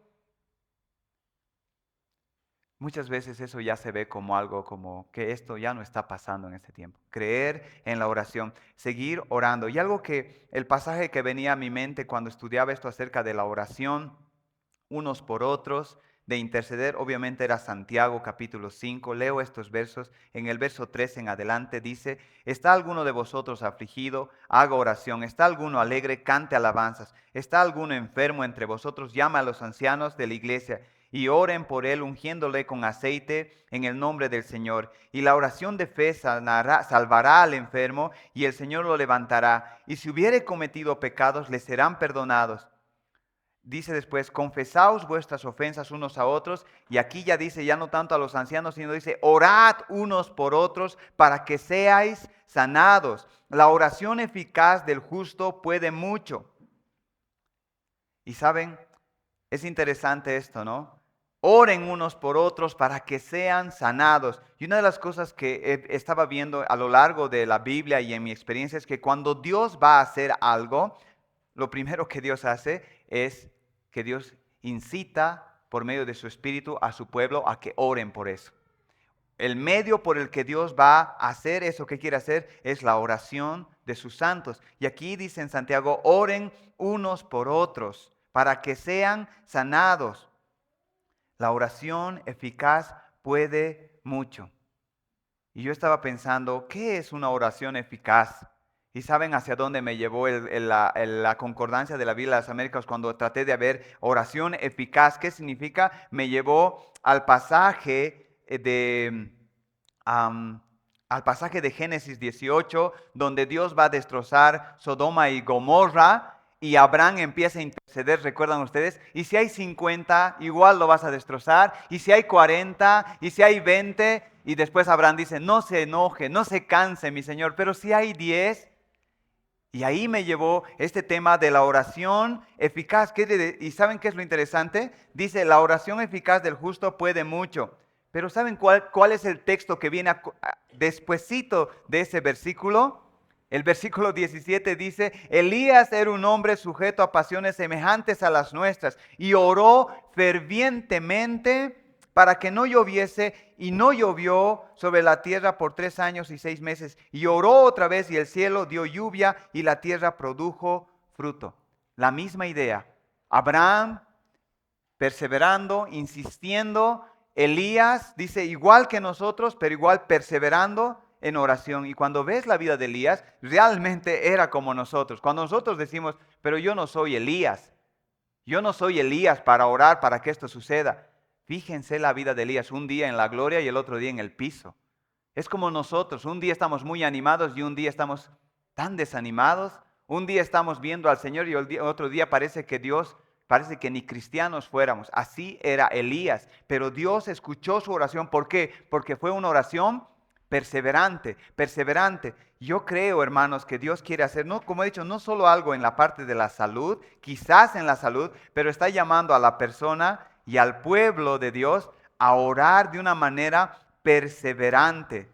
Muchas veces eso ya se ve como algo como que esto ya no está pasando en este tiempo. Creer en la oración, seguir orando. Y algo que el pasaje que venía a mi mente cuando estudiaba esto acerca de la oración, unos por otros, de interceder, obviamente era Santiago capítulo 5. Leo estos versos. En el verso 3 en adelante dice, ¿está alguno de vosotros afligido? Haga oración. ¿Está alguno alegre? Cante alabanzas. ¿Está alguno enfermo entre vosotros? Llama a los ancianos de la iglesia y oren por él ungiéndole con aceite en el nombre del Señor. Y la oración de fe salvará al enfermo y el Señor lo levantará. Y si hubiere cometido pecados, le serán perdonados. Dice después, confesaos vuestras ofensas unos a otros. Y aquí ya dice, ya no tanto a los ancianos, sino dice, orad unos por otros para que seáis sanados. La oración eficaz del justo puede mucho. Y saben, es interesante esto, ¿no? Oren unos por otros para que sean sanados. Y una de las cosas que estaba viendo a lo largo de la Biblia y en mi experiencia es que cuando Dios va a hacer algo, lo primero que Dios hace es que Dios incita por medio de su Espíritu a su pueblo a que oren por eso. El medio por el que Dios va a hacer eso que quiere hacer es la oración de sus santos. Y aquí dice en Santiago, oren unos por otros para que sean sanados. La oración eficaz puede mucho. Y yo estaba pensando, ¿qué es una oración eficaz? ¿Y saben hacia dónde me llevó la concordancia de la Biblia de las Américas cuando traté de ver oración eficaz? ¿Qué significa? Me llevó al pasaje al pasaje de Génesis 18, donde Dios va a destrozar Sodoma y Gomorra. Y Abraham empieza a interceder, ¿recuerdan ustedes? Y si hay 50, igual lo vas a destrozar. Y si hay 40, y si hay 20, y después Abraham dice, no se enoje, no se canse, mi Señor. Pero si hay 10, y ahí me llevó este tema de la oración eficaz. ¿Y saben qué es lo interesante? Dice, la oración eficaz del justo puede mucho. Pero ¿saben cuál es el texto que viene despuesito de ese versículo? El versículo 17 dice, Elías era un hombre sujeto a pasiones semejantes a las nuestras y oró fervientemente para que no lloviese, y no llovió sobre la tierra por 3 años y 6 meses. Y oró otra vez y el cielo dio lluvia y la tierra produjo fruto. La misma idea. Abraham perseverando, insistiendo. Elías dice igual que nosotros, pero igual perseverando en oración. Y cuando ves la vida de Elías, realmente era como nosotros. Cuando nosotros decimos, pero yo no soy Elías. Yo no soy Elías para orar para que esto suceda. Fíjense la vida de Elías, un día en la gloria y el otro día en el piso. Es como nosotros, un día estamos muy animados y un día estamos tan desanimados. Un día estamos viendo al Señor y otro día parece que ni cristianos fuéramos. Así era Elías, pero Dios escuchó su oración. ¿Por qué? Porque fue una oración perseverante, perseverante. Yo creo, hermanos, que Dios quiere hacer, no, como he dicho, no solo algo en la parte de la salud, quizás en la salud, pero está llamando a la persona y al pueblo de Dios a orar de una manera perseverante,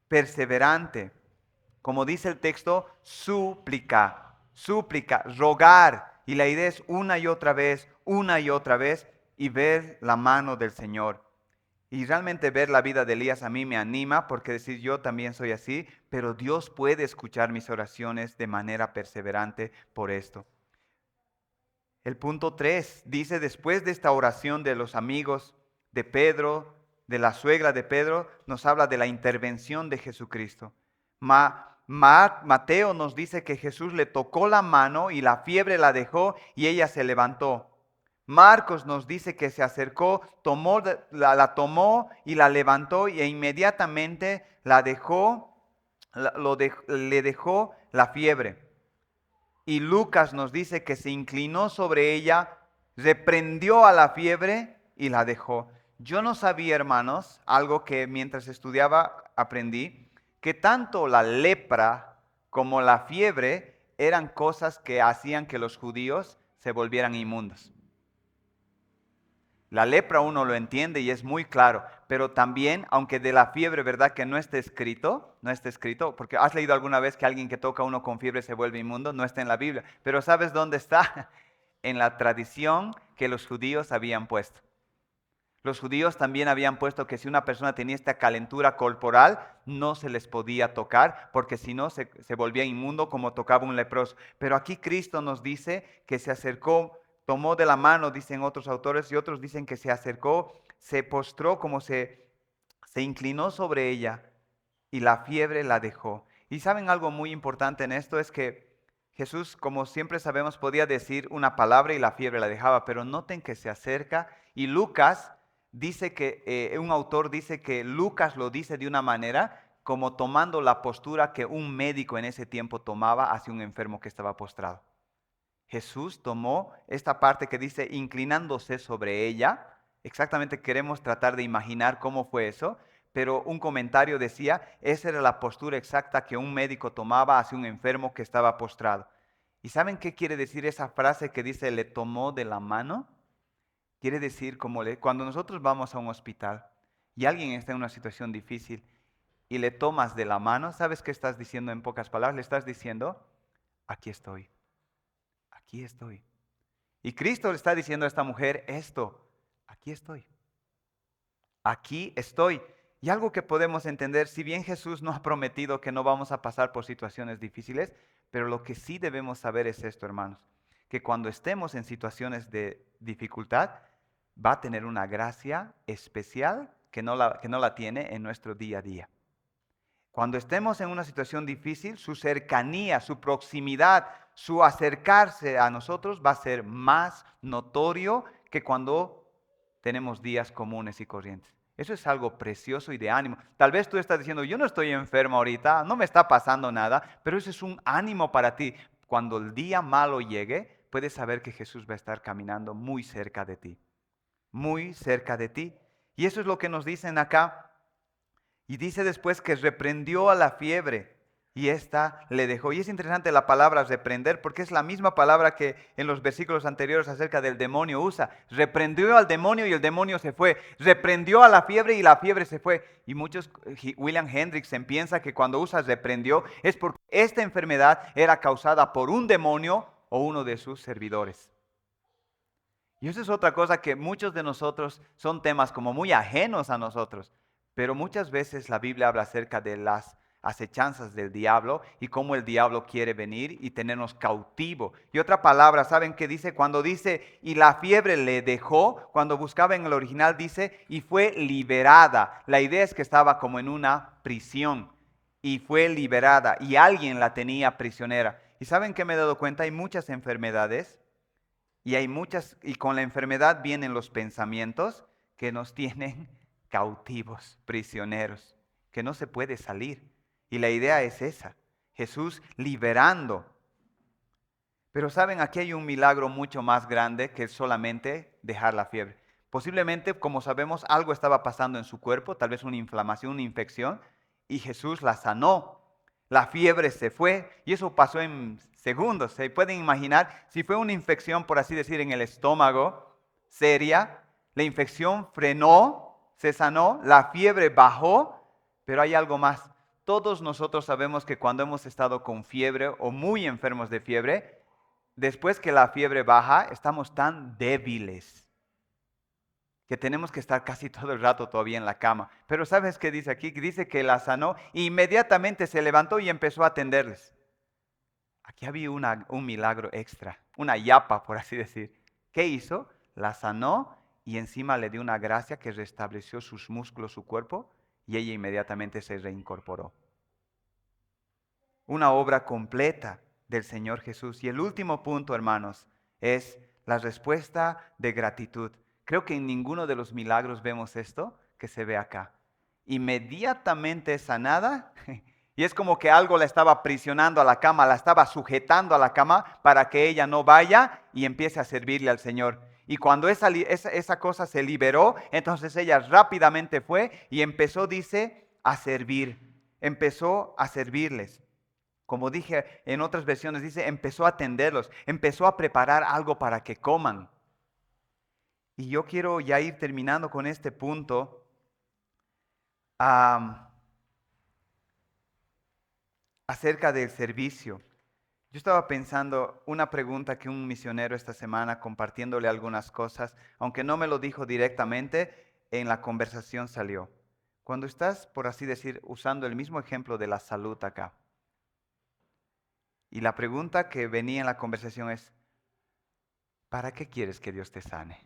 perseverante. Como dice el texto, súplica, súplica, rogar. Y la idea es una y otra vez, y ver la mano del Señor. Y realmente ver la vida de Elías a mí me anima porque decir yo también soy así, pero Dios puede escuchar mis oraciones de manera perseverante por esto. El punto 3 dice, después de esta oración de los amigos de Pedro, de la suegra de Pedro, nos habla de la intervención de Jesucristo. Mateo nos dice que Jesús le tocó la mano y la fiebre la dejó y ella se levantó. Marcos nos dice que se acercó, la tomó y la levantó e inmediatamente la dejó, le dejó la fiebre. Y Lucas nos dice que se inclinó sobre ella, reprendió a la fiebre y la dejó. Yo no sabía, hermanos, algo que mientras estudiaba aprendí, que tanto la lepra como la fiebre eran cosas que hacían que los judíos se volvieran inmundos. La lepra uno lo entiende y es muy claro, pero también, aunque de la fiebre, ¿verdad? Que no está escrito, porque has leído alguna vez que alguien que toca a uno con fiebre se vuelve inmundo, no está en la Biblia, pero ¿sabes dónde está? En la tradición que los judíos habían puesto. Los judíos también habían puesto que si una persona tenía esta calentura corporal, no se les podía tocar, porque si no se volvía inmundo como tocaba un leproso. Pero aquí Cristo nos dice que se acercó, tomó de la mano, dicen otros autores, y otros dicen que se acercó, se postró como se inclinó sobre ella y la fiebre la dejó. Y saben algo muy importante en esto es que Jesús, como siempre sabemos, podía decir una palabra y la fiebre la dejaba, pero noten que se acerca y Lucas dice que, un autor dice que Lucas lo dice de una manera como tomando la postura que un médico en ese tiempo tomaba hacia un enfermo que estaba postrado. Jesús tomó esta parte que dice inclinándose sobre ella. Exactamente queremos tratar de imaginar cómo fue eso, pero un comentario decía, esa era la postura exacta que un médico tomaba hacia un enfermo que estaba postrado. ¿Y saben qué quiere decir esa frase que dice le tomó de la mano? Quiere decir cuando nosotros vamos a un hospital y alguien está en una situación difícil y le tomas de la mano, ¿sabes qué estás diciendo en pocas palabras? Le estás diciendo, aquí estoy. Aquí estoy. Y Cristo le está diciendo a esta mujer esto, aquí estoy. Aquí estoy. Y algo que podemos entender, si bien Jesús no ha prometido que no vamos a pasar por situaciones difíciles, pero lo que sí debemos saber es esto, hermanos, que cuando estemos en situaciones de dificultad, va a tener una gracia especial que no la tiene en nuestro día a día. Cuando estemos en una situación difícil, su cercanía, su proximidad, su acercarse a nosotros va a ser más notorio que cuando tenemos días comunes y corrientes. Eso es algo precioso y de ánimo. Tal vez tú estás diciendo, yo no estoy enfermo ahorita, no me está pasando nada, pero eso es un ánimo para ti. Cuando el día malo llegue, puedes saber que Jesús va a estar caminando muy cerca de ti, muy cerca de ti. Y eso es lo que nos dicen acá. Y dice después que reprendió a la fiebre y ésta le dejó. Y es interesante la palabra reprender porque es la misma palabra que en los versículos anteriores acerca del demonio usa. Reprendió al demonio y el demonio se fue. Reprendió a la fiebre y la fiebre se fue. Y muchos, William Hendrickson piensa que cuando usa reprendió es porque esta enfermedad era causada por un demonio o uno de sus servidores. Y eso es otra cosa que muchos de nosotros son temas como muy ajenos a nosotros. Pero muchas veces la Biblia habla acerca de las acechanzas del diablo y cómo el diablo quiere venir y tenernos cautivo. Y otra palabra, ¿saben qué dice? Cuando dice, y la fiebre le dejó, cuando buscaba en el original dice, y fue liberada. La idea es que estaba como en una prisión y fue liberada y alguien la tenía prisionera. ¿Y saben qué me he dado cuenta? Hay muchas enfermedades y con la enfermedad vienen los pensamientos que nos tienen cautivos, prisioneros, que no se puede salir. Y la idea es esa, Jesús liberando. Pero saben, aquí hay un milagro mucho más grande que solamente dejar la fiebre. Posiblemente, como sabemos, algo estaba pasando en su cuerpo, tal vez una inflamación, una infección, y Jesús la sanó. La fiebre se fue y eso pasó en segundos. Se pueden imaginar, si fue una infección, por así decir, en el estómago seria, la infección frenó, se sanó, la fiebre bajó, pero hay algo más. Todos nosotros sabemos que cuando hemos estado con fiebre o muy enfermos de fiebre, después que la fiebre baja, estamos tan débiles que tenemos que estar casi todo el rato todavía en la cama. Pero ¿sabes qué dice aquí? Dice que la sanó e inmediatamente se levantó y empezó a atenderles. Aquí había un milagro extra, una yapa, por así decir. ¿Qué hizo? La sanó y encima le dio una gracia que restableció sus músculos, su cuerpo, y ella inmediatamente se reincorporó. Una obra completa del Señor Jesús. Y el último punto, hermanos, es la respuesta de gratitud. Creo que en ninguno de los milagros vemos esto que se ve acá. Inmediatamente sanada, y es como que algo la estaba aprisionando a la cama, la estaba sujetando a la cama para que ella no vaya y empiece a servirle al Señor. Y cuando esa cosa se liberó, entonces ella rápidamente fue y empezó, dice, a servir. Empezó a servirles. Como dije en otras versiones, dice, empezó a atenderlos, empezó a preparar algo para que coman. Y yo quiero ya ir terminando con este punto. Acerca del servicio. Yo estaba pensando una pregunta que un misionero esta semana compartiéndole algunas cosas, aunque no me lo dijo directamente, en la conversación salió. Cuando estás, por así decir, usando el mismo ejemplo de la salud acá, y la pregunta que venía en la conversación es, ¿para qué quieres que Dios te sane?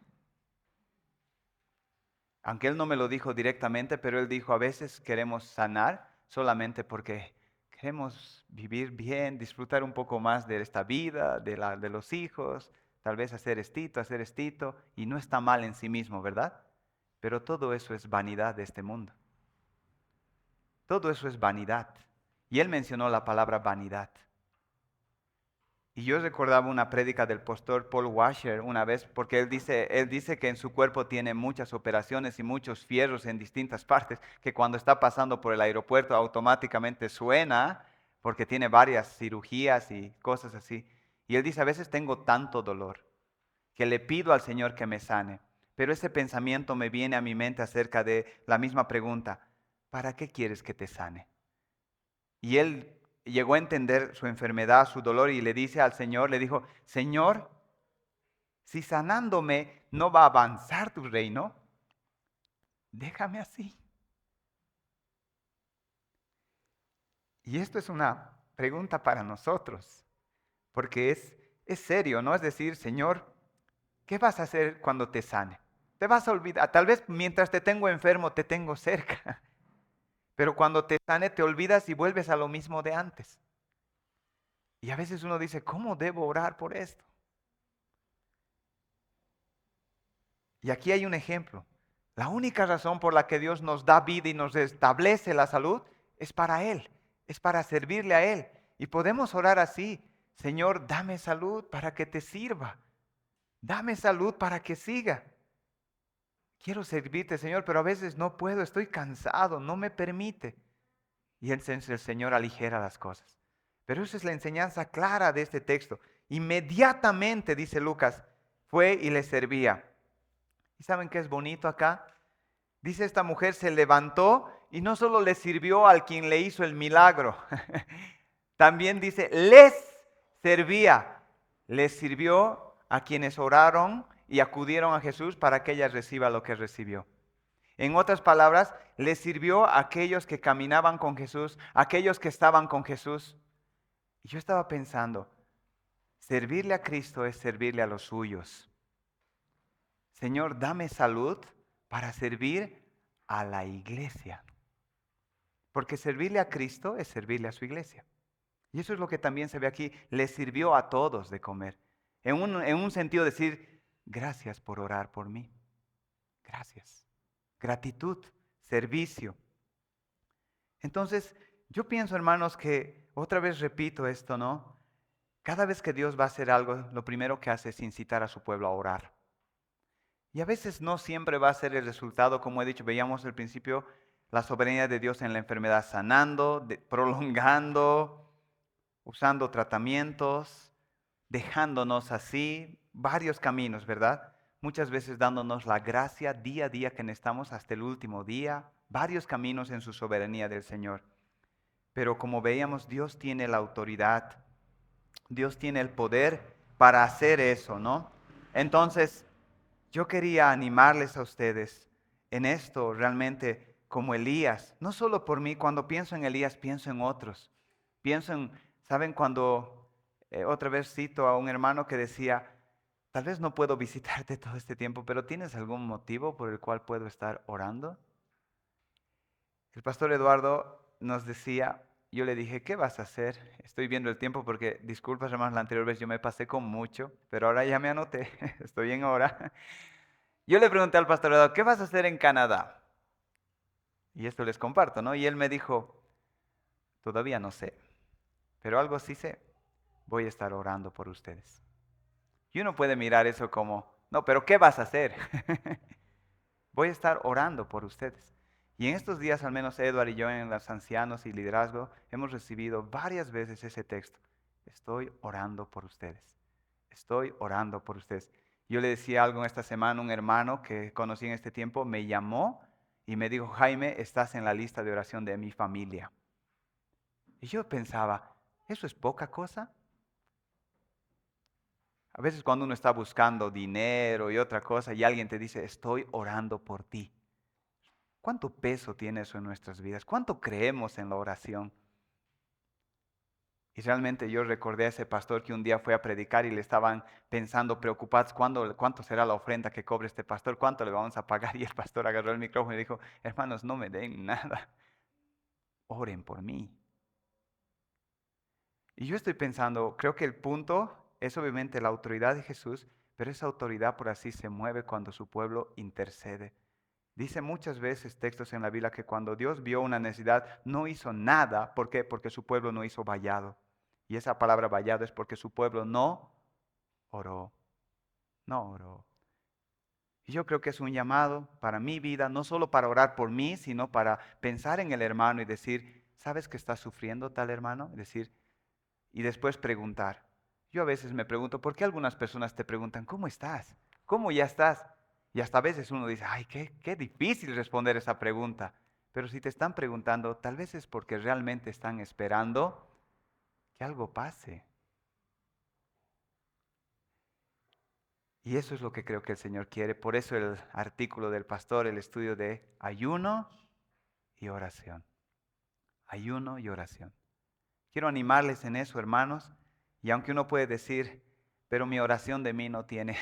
Aunque Él no me lo dijo directamente, pero Él dijo, a veces queremos sanar solamente porque queremos vivir bien, disfrutar un poco más de esta vida, de los hijos, tal vez hacer estito, y no está mal en sí mismo, ¿verdad? Pero todo eso es vanidad de este mundo. Todo eso es vanidad. Y Él mencionó la palabra vanidad. Y yo recordaba una prédica del pastor Paul Washer una vez, porque él dice que en su cuerpo tiene muchas operaciones y muchos fierros en distintas partes, que cuando está pasando por el aeropuerto automáticamente suena, porque tiene varias cirugías y cosas así. Y él dice, a veces tengo tanto dolor que le pido al Señor que me sane. Pero ese pensamiento me viene a mi mente acerca de la misma pregunta, ¿para qué quieres que te sane? Y él llegó a entender su enfermedad, su dolor, y le dice al Señor, le dijo, Señor, si sanándome no va a avanzar tu reino, déjame así. Y esto es una pregunta para nosotros, porque es serio, ¿no? Es decir, Señor, ¿qué vas a hacer cuando te sane? Te vas a olvidar, tal vez mientras te tengo enfermo te tengo cerca, pero cuando te sane te olvidas y vuelves a lo mismo de antes. Y a veces uno dice, ¿cómo debo orar por esto? Y aquí hay un ejemplo. La única razón por la que Dios nos da vida y nos establece la salud es para Él, es para servirle a Él. Y podemos orar así, Señor, dame salud para que te sirva. Dame salud para que siga. Quiero servirte, Señor, pero a veces no puedo, estoy cansado, no me permite. Y el Señor aligera las cosas. Pero esa es la enseñanza clara de este texto. Inmediatamente, dice Lucas, fue y le servía. ¿Y saben qué es bonito acá? Dice esta mujer se levantó y no solo le sirvió al quien le hizo el milagro, también dice les servía, les sirvió a quienes oraron y acudieron a Jesús para que ella reciba lo que recibió. En otras palabras, les sirvió a aquellos que caminaban con Jesús, a aquellos que estaban con Jesús. Y yo estaba pensando, servirle a Cristo es servirle a los suyos. Señor, dame salud para servir a la iglesia. Porque servirle a Cristo es servirle a su iglesia. Y eso es lo que también se ve aquí. Le sirvió a todos de comer. En un sentido decir, gracias por orar por mí. Gracias. Gratitud, servicio. Entonces, yo pienso, hermanos, que otra vez repito esto, ¿no? Cada vez que Dios va a hacer algo, lo primero que hace es incitar a su pueblo a orar. Y a veces no siempre va a ser el resultado, como he dicho, veíamos al principio, la soberanía de Dios en la enfermedad, sanando, prolongando, usando tratamientos, dejándonos así varios caminos, ¿verdad? Muchas veces dándonos la gracia día a día que necesitamos hasta el último día, varios caminos en su soberanía del Señor. Pero como veíamos, Dios tiene la autoridad, Dios tiene el poder para hacer eso, ¿no? Entonces, yo quería animarles a ustedes en esto realmente como Elías, no solo por mí, cuando pienso en Elías, pienso en otros. Pienso en, ¿saben? Cuando otra vez cito a un hermano que decía, tal vez no puedo visitarte todo este tiempo, pero ¿tienes algún motivo por el cual puedo estar orando? El pastor Eduardo nos decía, yo le dije, ¿qué vas a hacer? Estoy viendo el tiempo porque, disculpas hermanos, la anterior vez yo me pasé con mucho, pero ahora ya me anoté, estoy en hora. Yo le pregunté al pastor Eduardo, ¿qué vas a hacer en Canadá? Y esto les comparto, ¿no? Y él me dijo, todavía no sé, pero algo sí sé, voy a estar orando por ustedes. Y uno puede mirar eso como, no, pero ¿qué vas a hacer? Voy a estar orando por ustedes. Y en estos días, al menos Edward y yo en los ancianos y liderazgo, hemos recibido varias veces ese texto. Estoy orando por ustedes. Estoy orando por ustedes. Yo le decía algo esta semana, un hermano que conocí en este tiempo me llamó y me dijo, Jaime, estás en la lista de oración de mi familia. Y yo pensaba, ¿eso es poca cosa? A veces cuando uno está buscando dinero y otra cosa y alguien te dice, estoy orando por ti. ¿Cuánto peso tiene eso en nuestras vidas? ¿Cuánto creemos en la oración? Y realmente yo recordé a ese pastor que un día fue a predicar y le estaban pensando preocupados, ¿cuánto será la ofrenda que cobre este pastor? ¿Cuánto le vamos a pagar? Y el pastor agarró el micrófono y dijo, hermanos, no me den nada, oren por mí. Y yo estoy pensando, creo que el punto es obviamente la autoridad de Jesús, pero esa autoridad por así se mueve cuando su pueblo intercede. Dice muchas veces textos en la Biblia que cuando Dios vio una necesidad no hizo nada. ¿Por qué? Porque su pueblo no hizo vallado. Y esa palabra vallado es porque su pueblo no oró. No oró. Y yo creo que es un llamado para mi vida, no solo para orar por mí, sino para pensar en el hermano y decir, ¿sabes que está sufriendo tal hermano? Es decir, y después preguntar. Yo a veces me pregunto, ¿por qué algunas personas te preguntan, ¿cómo estás? ¿Cómo ya estás? Y hasta a veces uno dice, ay, qué difícil responder esa pregunta. Pero si te están preguntando, tal vez es porque realmente están esperando que algo pase. Y eso es lo que creo que el Señor quiere. Por eso el artículo del pastor, el estudio de ayuno y oración. Ayuno y oración. Quiero animarles en eso, hermanos. Y aunque uno puede decir, pero mi oración de mí no tiene,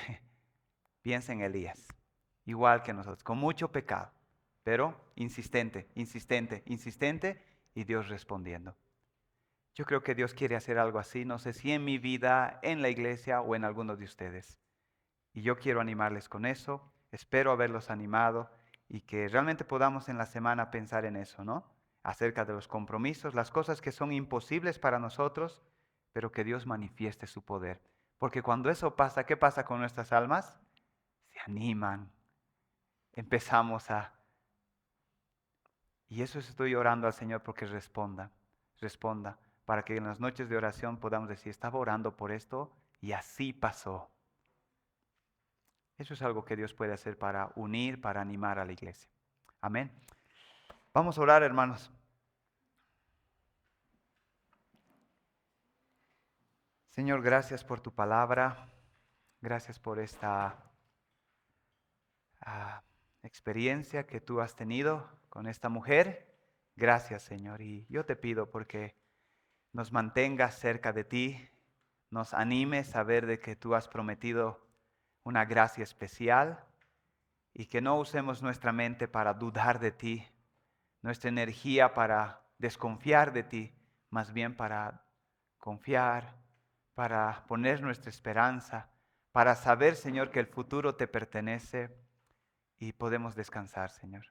piensa en Elías, igual que nosotros, con mucho pecado, pero insistente, insistente, insistente y Dios respondiendo. Yo creo que Dios quiere hacer algo así, no sé si en mi vida, en la iglesia o en algunos de ustedes. Y yo quiero animarles con eso, espero haberlos animado y que realmente podamos en la semana pensar en eso, ¿no? Acerca de los compromisos, las cosas que son imposibles para nosotros, pero que Dios manifieste su poder. Porque cuando eso pasa, ¿qué pasa con nuestras almas? Se animan, empezamos a... Y eso estoy orando al Señor porque responda, responda, para que en las noches de oración podamos decir, estaba orando por esto y así pasó. Eso es algo que Dios puede hacer para unir, para animar a la iglesia. Amén. Vamos a orar, hermanos. Señor, gracias por tu palabra. Gracias por esta experiencia que tú has tenido con esta mujer. Gracias, Señor. Y yo te pido porque nos mantengas cerca de ti, nos animes a ver de que tú has prometido una gracia especial y que no usemos nuestra mente para dudar de ti, nuestra energía para desconfiar de ti, más bien para confiar, para poner nuestra esperanza, para saber, Señor, que el futuro te pertenece y podemos descansar, Señor.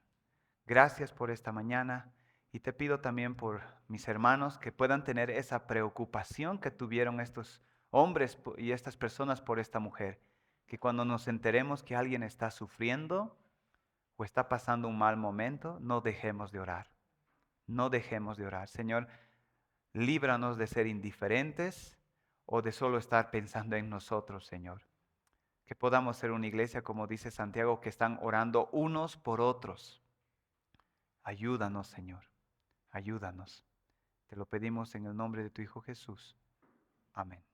Gracias por esta mañana y te pido también por mis hermanos que puedan tener esa preocupación que tuvieron estos hombres y estas personas por esta mujer, que cuando nos enteremos que alguien está sufriendo o está pasando un mal momento, no dejemos de orar. No dejemos de orar. Señor, líbranos de ser indiferentes o de solo estar pensando en nosotros, Señor. Que podamos ser una iglesia, como dice Santiago, que están orando unos por otros. Ayúdanos, Señor. Ayúdanos. Te lo pedimos en el nombre de tu Hijo Jesús. Amén.